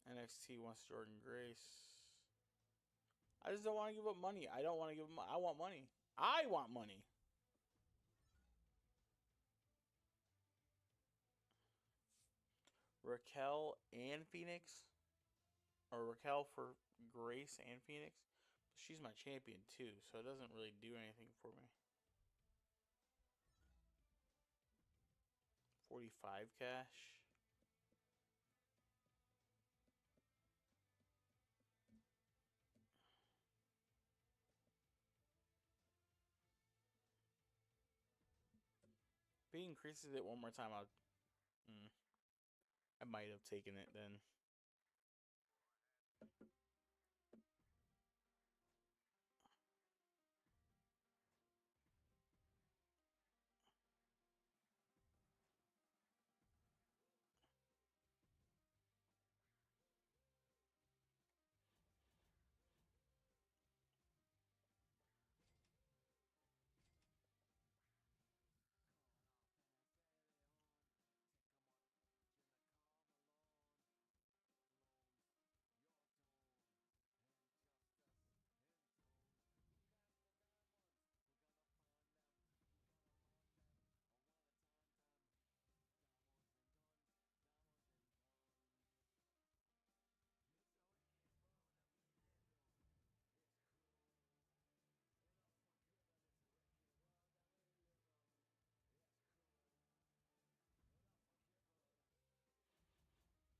S1: NXT wants Jordan Grace. I just don't want to give up money. I don't want to give him. I want money. I want money. Raquel and Phoenix. Or Raquel for Grace and Phoenix. She's my champion too, so it doesn't really do anything for me. 45 cash. If he increases it one more time, I might have taken it then.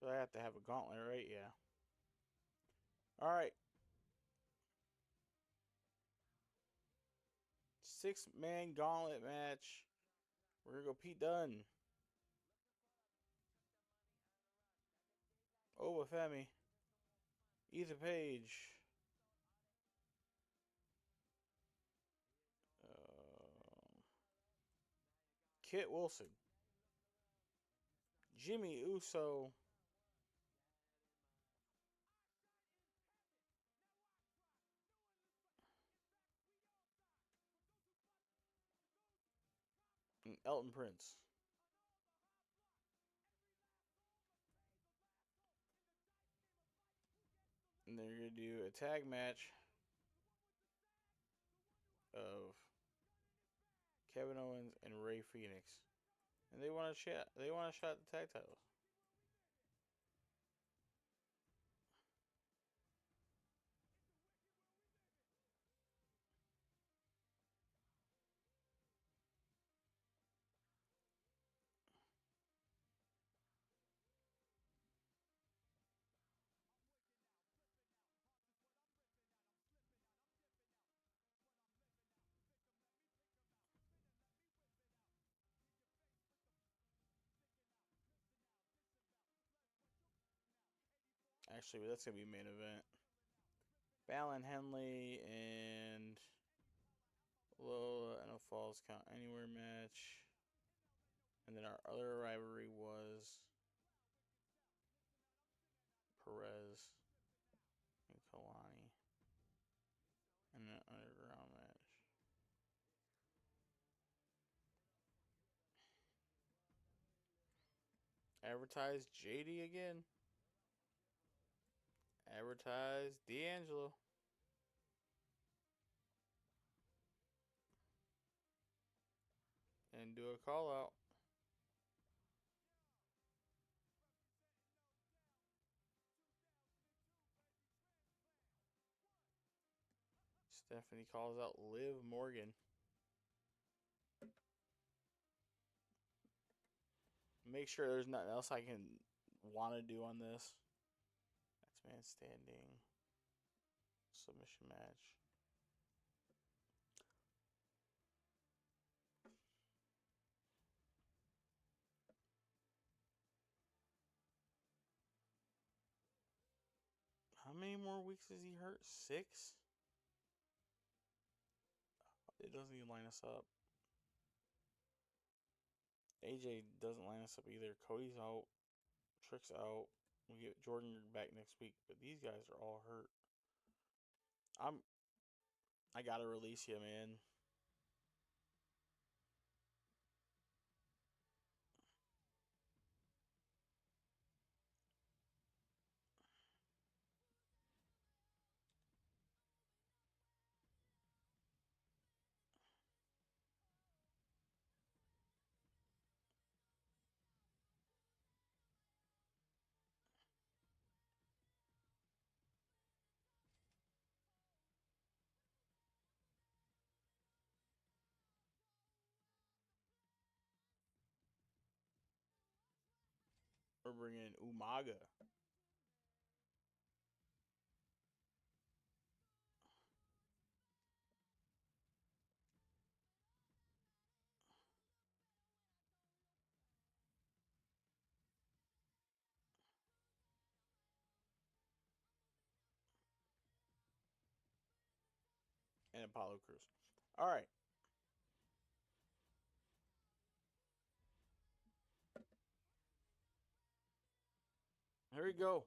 S1: So I have to have a gauntlet, right? Yeah. All right. 6-man gauntlet match. We're going to go Pete Dunne. Obafemi. Ethan Page. Kit Wilson. Jimmy Uso. And Elton Prince. And they're going to do a tag match of Kevin Owens and Ray Phoenix. And they want to shot. They want to shot the tag titles. Actually, that's going to be main event. Fallon Henley and Lola in a Falls Count Anywhere match. And then our other rivalry was Perez and Kalani. And an underground match. Advertise JD again. Advertise D'Angelo. And do a call out. Stephanie calls out Liv Morgan. Make sure there's nothing else I can want to do on this. Next man standing. Submission match. How many more weeks is he hurt? 6? It doesn't even line us up. AJ doesn't line us up either. Cody's out. Trick's out. We get Jordan back next week, but these guys are all hurt. I gotta release you, man. We're bringing Umaga. And Apollo Cruz. All right. Here we go.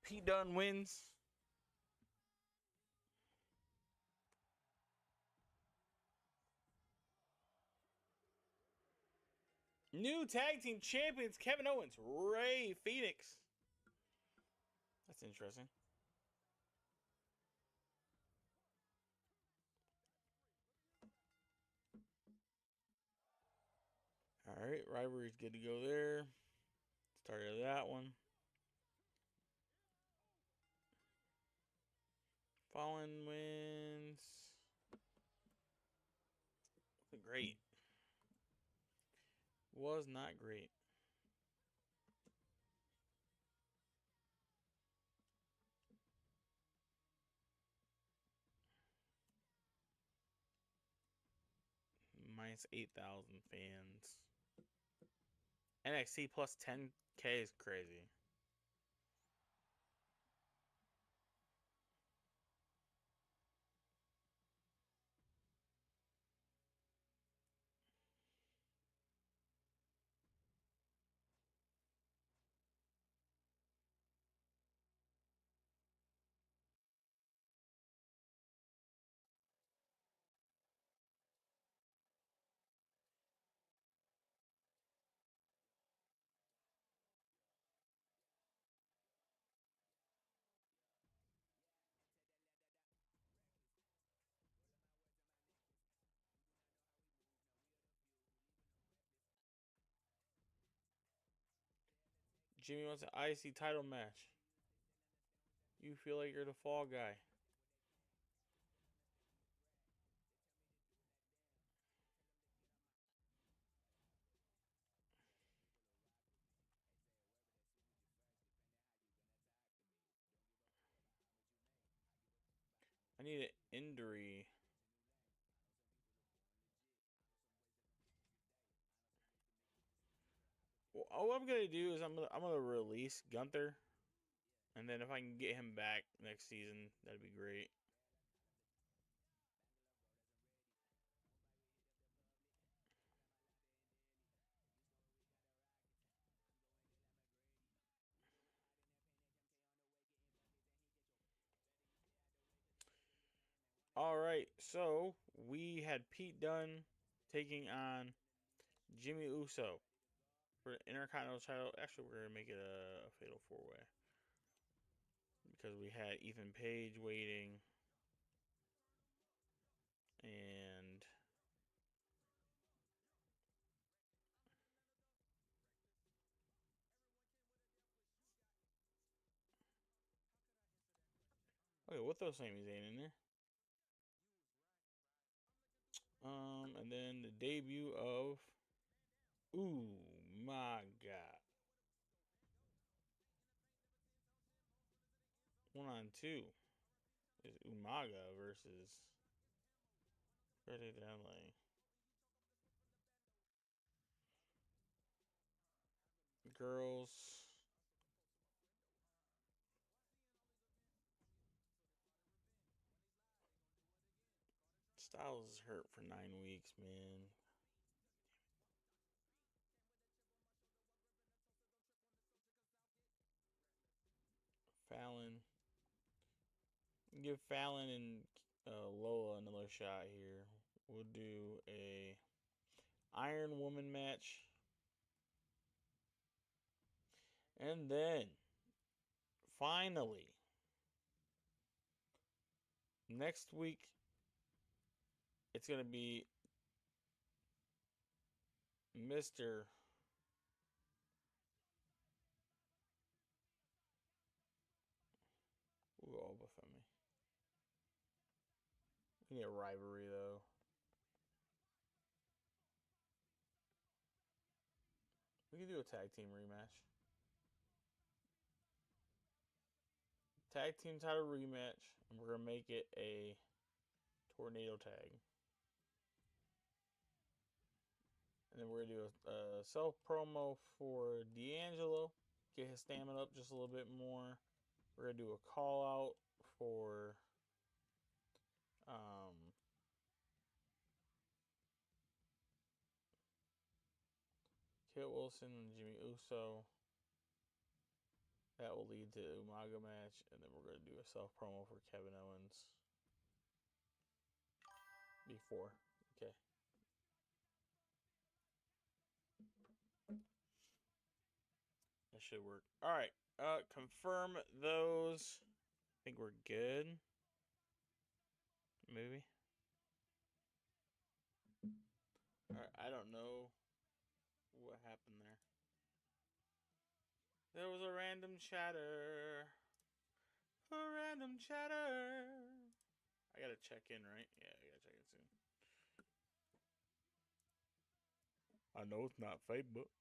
S1: Pete Dunne wins. New tag team champions Kevin Owens, Ray Phoenix. That's interesting. All right, rivalry's good to go there. Started that one. Fallen wins. Wasn't great. Was not great. Minus 8,000 fans. NXT plus 10K is crazy. Jimmy wants an IC title match. You feel like you're the fall guy. I need an injury. Well, all I'm gonna do is I'm gonna release Gunther, and then if I can get him back next season, that'd be great. All right, so we had Pete Dunne taking on Jimmy Uso for the Intercontinental title. Actually, we're gonna make it a fatal 4-way because we had Ethan Page waiting, and okay, what those Sami's ain't in there. And then the debut of, ooh my god, 1-on-2 is Umaga versus Freddie Dunley. Girls. Styles is hurt for 9 weeks, man. Fallon. Give Fallon and Lola another shot here. We'll do a Iron Woman match. And then, finally, next week, it's going to be Mr. Ooh, Obafemi. We need a rivalry, though. We can do a tag team rematch. Tag team title rematch, and we're going to make it a tornado tag. And then we're going to do a self promo for D'Angelo. Get his stamina up just a little bit more. We're going to do a call out for Kit Wilson and Jimmy Uso. That will lead to the Umaga match. And then we're going to do a self promo for Kevin Owens. Before. Okay. That should work. Alright. Confirm those. I think we're good. Maybe. Alright, I don't know what happened there. There was a random chatter. A random chatter. I gotta check in, right? Yeah, I gotta check in soon. I know it's not Facebook.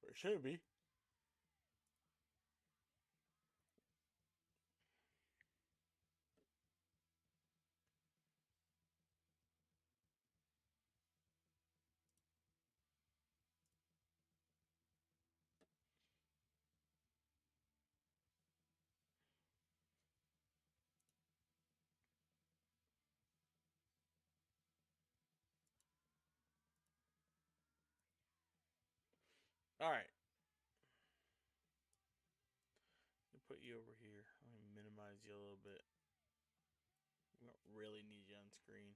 S1: But it should be. Alright. Put you over here. Let me minimize you a little bit. We don't really need you on screen.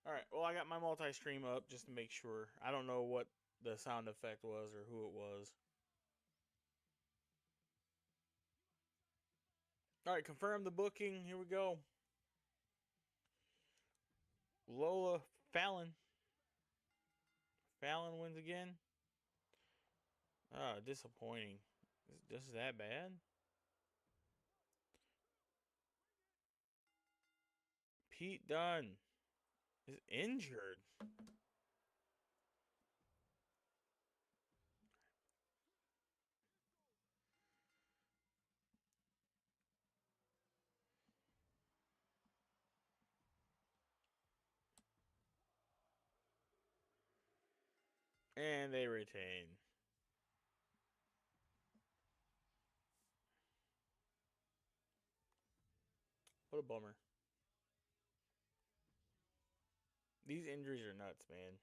S1: Alright, well, I got my multi-stream up just to make sure. I don't know what the sound effect was or who it was. Alright, confirm the booking. Here we go. Lola Fallon. Fallon wins again. Ah, disappointing. Is this that bad? Pete Dunne is injured. And they retain. What a bummer. These injuries are nuts, man.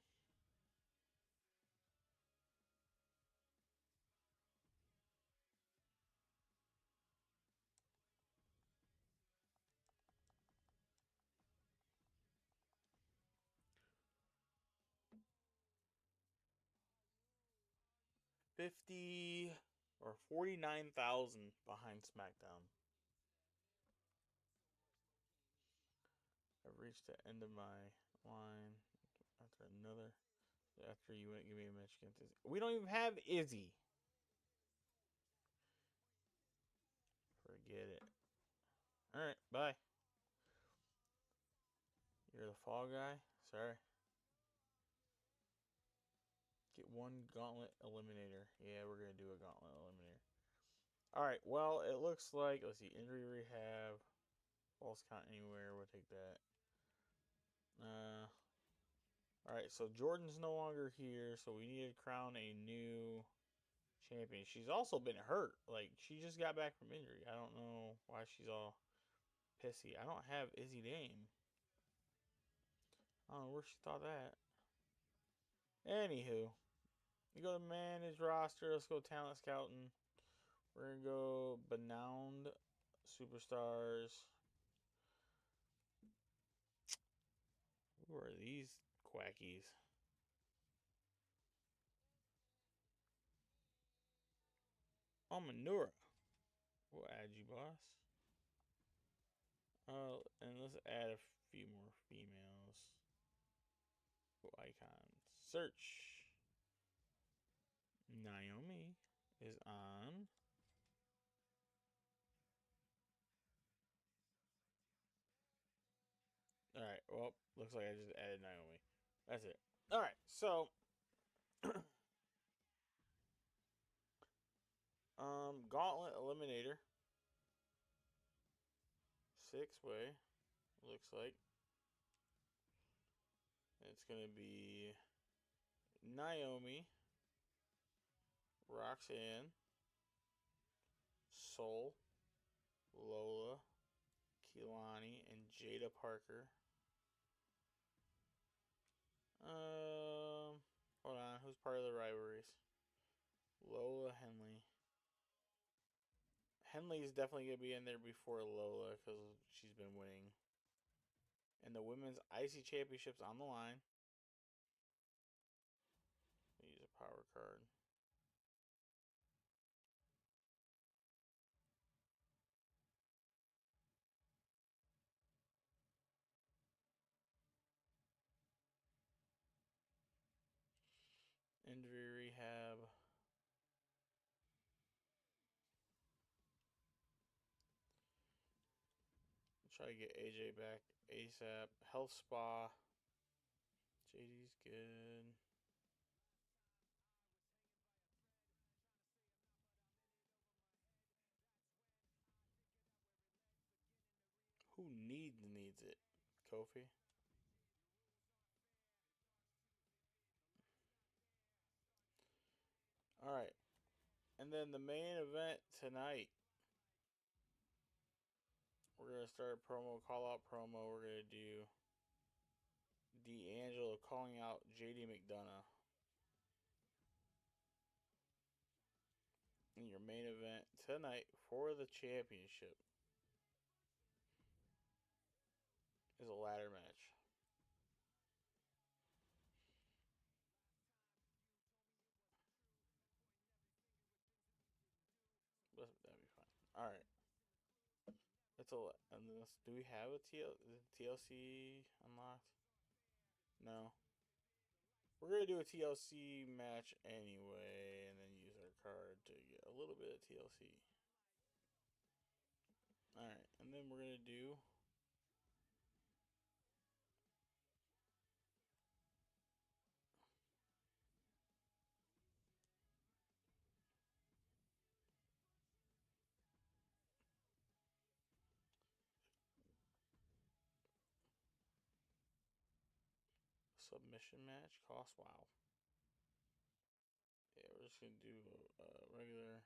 S1: 50 or 49,000 behind SmackDown. I've reached the end of my line after you wouldn't give me a match against Izzy. We don't even have Izzy. Forget it. Alright, bye. You're the fall guy? Sorry. Get one gauntlet eliminator. Yeah, we're going to do a gauntlet eliminator. Alright, well, it looks like, let's see, injury rehab, false count anywhere, we'll take that. Alright, so Jordan's no longer here, so we need to crown a new champion. She's also been hurt. Like, she just got back from injury. I don't know why she's all pissy. I don't have Izzy Dame. I don't know where she thought that. Anywho, you go to manage roster. Let's go talent scouting. We're going to go Benowned Superstars. Who are these quackies? Oh, Manura. We'll add you, boss. And let's add a few more females. Go icons. Search. Naomi is on. Alright, well, looks like I just added Naomi. That's it. Alright, so Gauntlet Eliminator. 6-way. Looks like. It's gonna be Naomi, Roxanne, Soul, Lola, Kehlani, and Jada Parker. Hold on. Who's part of the rivalries? Lola Henley. Henley is definitely going to be in there before Lola because she's been winning. And the women's IC championships on the line. Use a power card. Injury rehab. Try to get AJ back ASAP. Health spa. JD's good. Who needs it? Kofi. All right. And then the main event tonight. We're going to start a promo, call out promo. We're going to do D'Angelo calling out JD McDonough. In your main event tonight for the championship is a ladder match. That'd be fine. All right. That's a. Unless, do we have a TLC unlocked? No. We're gonna do a TLC match anyway, and then use our card to get a little bit of TLC. All right, and then we're gonna do. Submission match cost wow. Yeah, we're just gonna do regular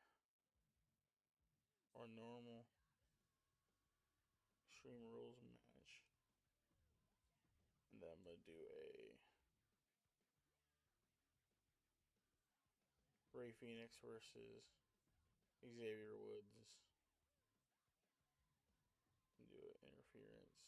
S1: or normal Extreme Rules match, and then I'm gonna do a Ray Phoenix versus Xavier Woods. Do it interference.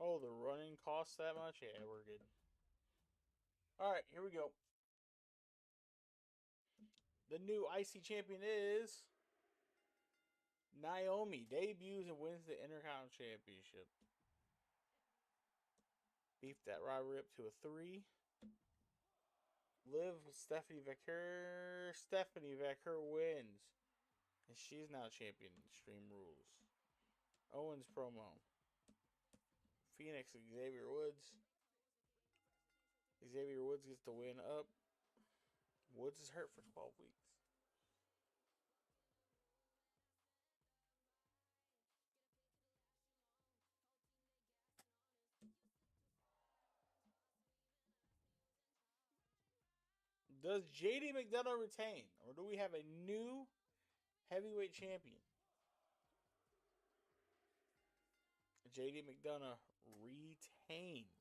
S1: Oh, the running costs that much? Yeah, we're good. Alright, here we go. The new IC champion is Naomi. Debuts and wins the Intercontinental Championship. Beefed that rivalry up to a 3. Liv Stephanie Vecker. Stephanie Vecker wins. And she's now champion. Extreme Rules. Owens promo. Phoenix Xavier Woods. Xavier Woods gets the win up. Woods is hurt for 12 weeks. Does JD McDonough retain? Or do we have a new heavyweight champion? JD McDonough retains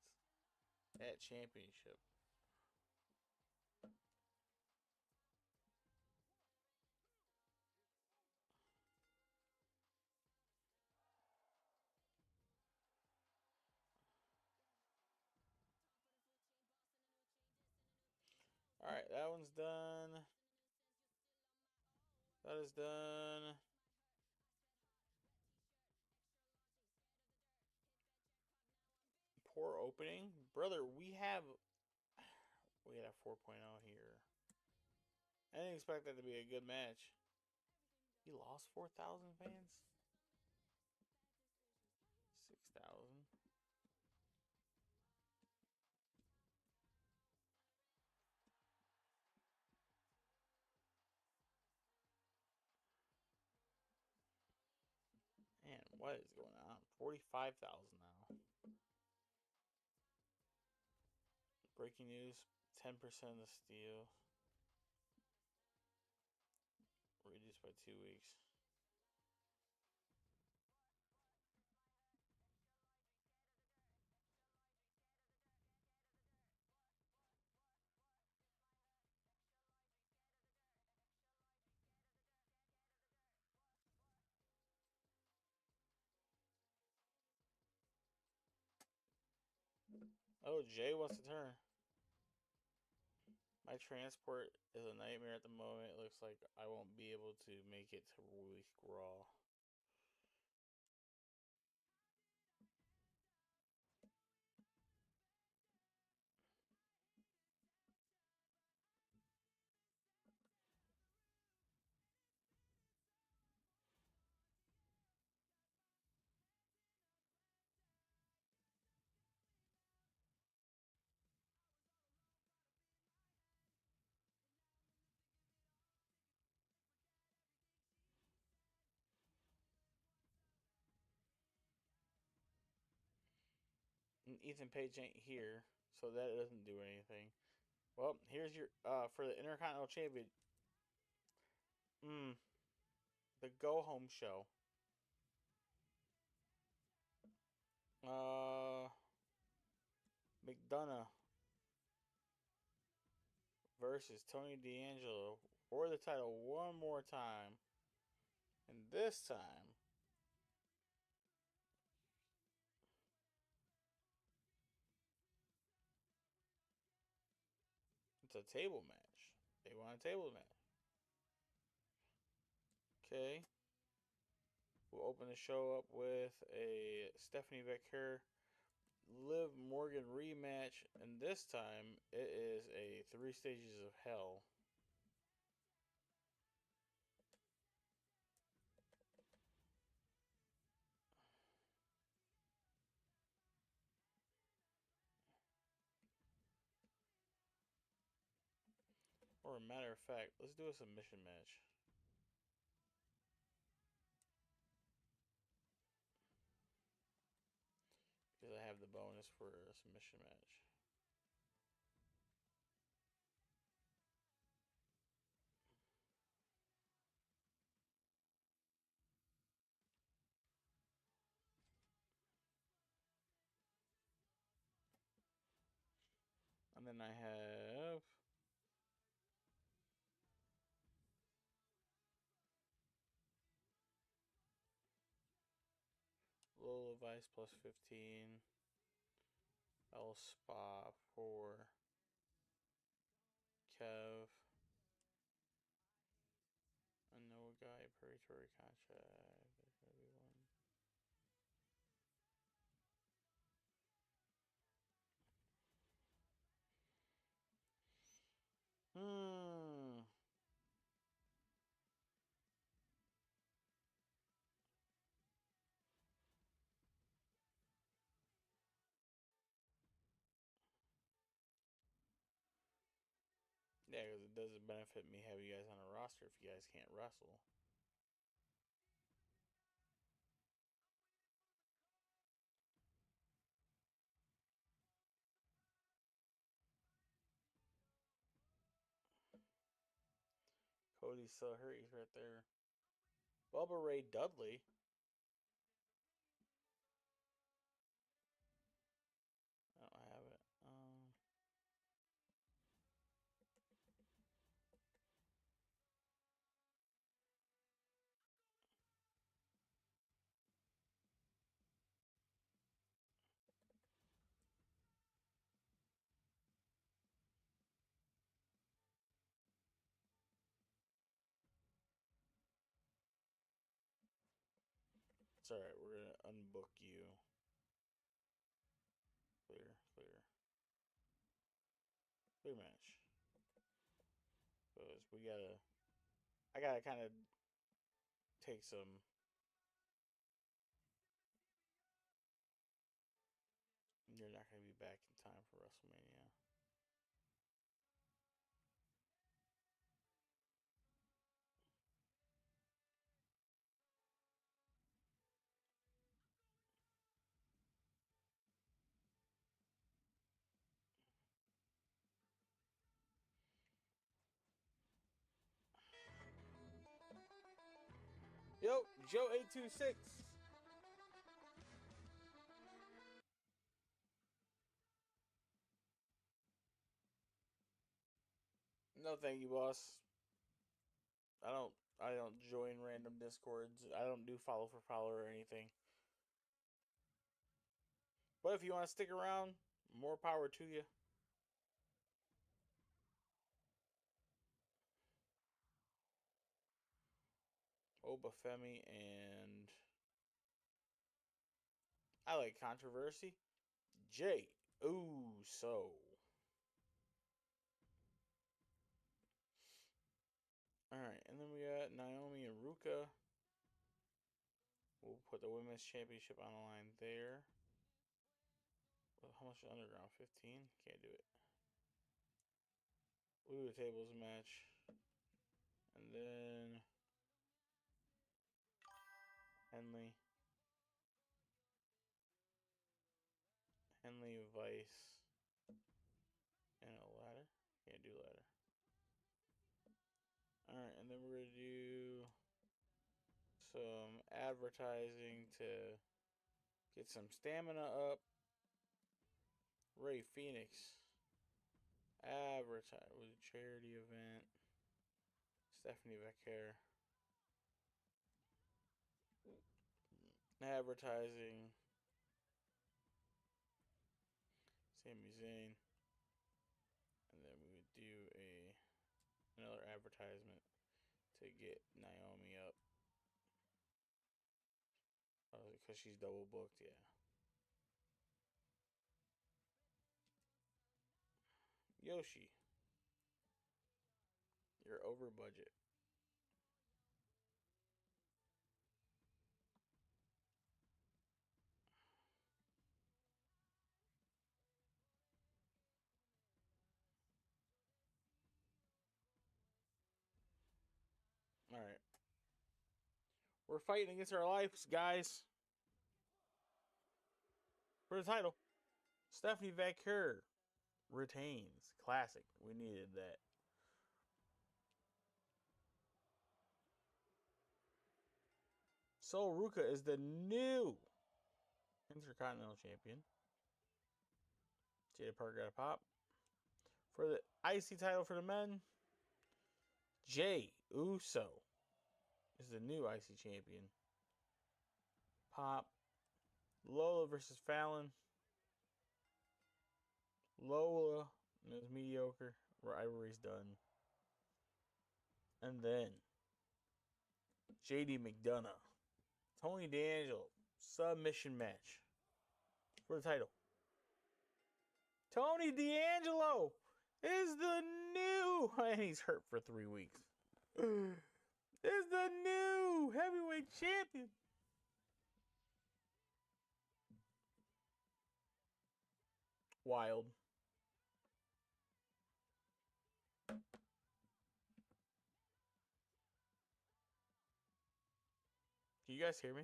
S1: that championship. Alright, that one's done. That is done. Poor opening. Brother, we have 4.0 here. I didn't expect that to be a good match. He lost 4,000 fans? 6,000. Man, what is going on? 45,000 now. Breaking news, 10% of the steel. Reduced by 2 weeks. Oh, Jay wants to turn. My transport is a nightmare at the moment. It looks like I won't be able to make it to week Raw. And Ethan Page ain't here, so that doesn't do anything. Well, here's your for the Intercontinental Champion. The Go Home Show. McDonough versus Tony D'Angelo for the title one more time. And this time, it's a table match. They want a table match. Okay. We'll open the show up with a Stephanie Vecker Liv Morgan rematch, and this time it is a 3 stages of hell. Or a matter of fact, let's do a submission match. Because I have the bonus for a submission match. And then I have Lola Vice plus 15. L Spa for Kev. A no guy purgatory contract. There's gonna be one. Yeah, because it doesn't benefit me having you guys on a roster if you guys can't wrestle. Cody's still hurt. He's right there. Bubba Ray Dudley. I don't have it. It's alright. We're going to unbook you. Clear, clear. Clear match. Because we gotta. I gotta kind of take some. You're not gonna be back in time for WrestleMania. Yo, Joe826. No, thank you, boss. I don't join random discords. I don't do follow for follow or anything. But if you want to stick around, more power to you. Obafemi and I like controversy. Jay Uso. Alright, and then we got Naomi and Ruka. We'll put the women's championship on the line there. Well, how much is underground? 15? Can't do it. We'll do a tables match. And then Henley. Henley, Vice. And a ladder. Can't do ladder. Alright, and then we're going to do some advertising to get some stamina up. Ray Phoenix. Advertise with a charity event. Stephanie Becker. Advertising. Sami Zayn. And then we would do another advertisement to get Naomi up. Because she's double booked, yeah. Yoshi. You're over budget. Alright. We're fighting against our lives, guys. For the title. Stephanie Becker retains. Classic. We needed that. Sol Ruka is the new Intercontinental Champion. Jada Parker got a pop. For the IC title for the men, Jay Uso is the new IC champion. Pop. Lola versus Fallon. Lola is mediocre. Rivalry's done. And then JD McDonough, Tony D'Angelo, submission match for the title. Tony D'Angelo is the new, and he's hurt for 3 weeks. Is the new heavyweight champion. Wild. Can you guys hear me?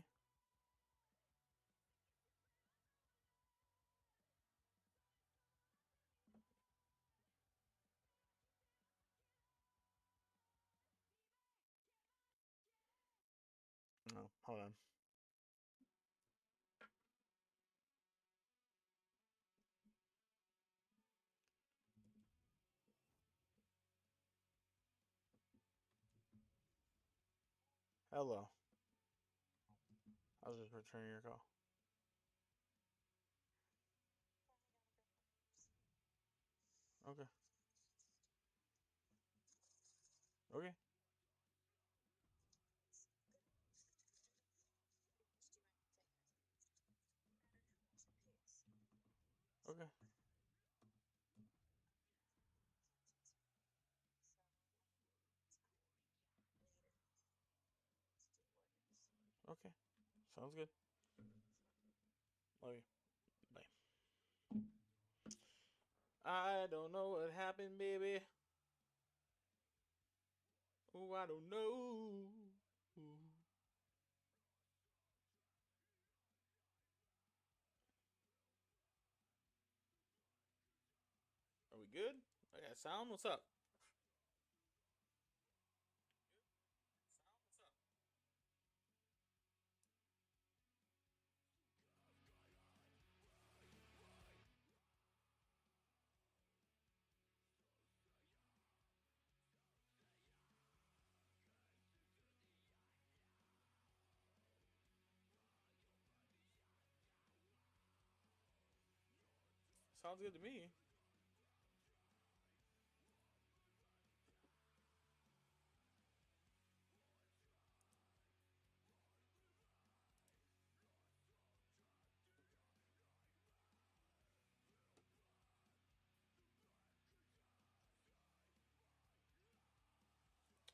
S1: No, hold on. Hello. I was just returning your call. Okay. Okay. Okay. Okay. Sounds good. Love you. Bye. I don't know what happened, baby. Oh, I don't know. Are we good? I got sound. What's up? Sounds good to me.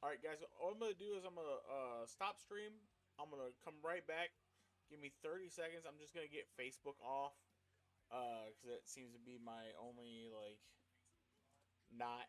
S1: All right, guys. All I'm gonna do is I'm gonna stop stream. I'm gonna come right back. Give me 30 seconds. I'm just gonna get Facebook off, because it seems to be my only like not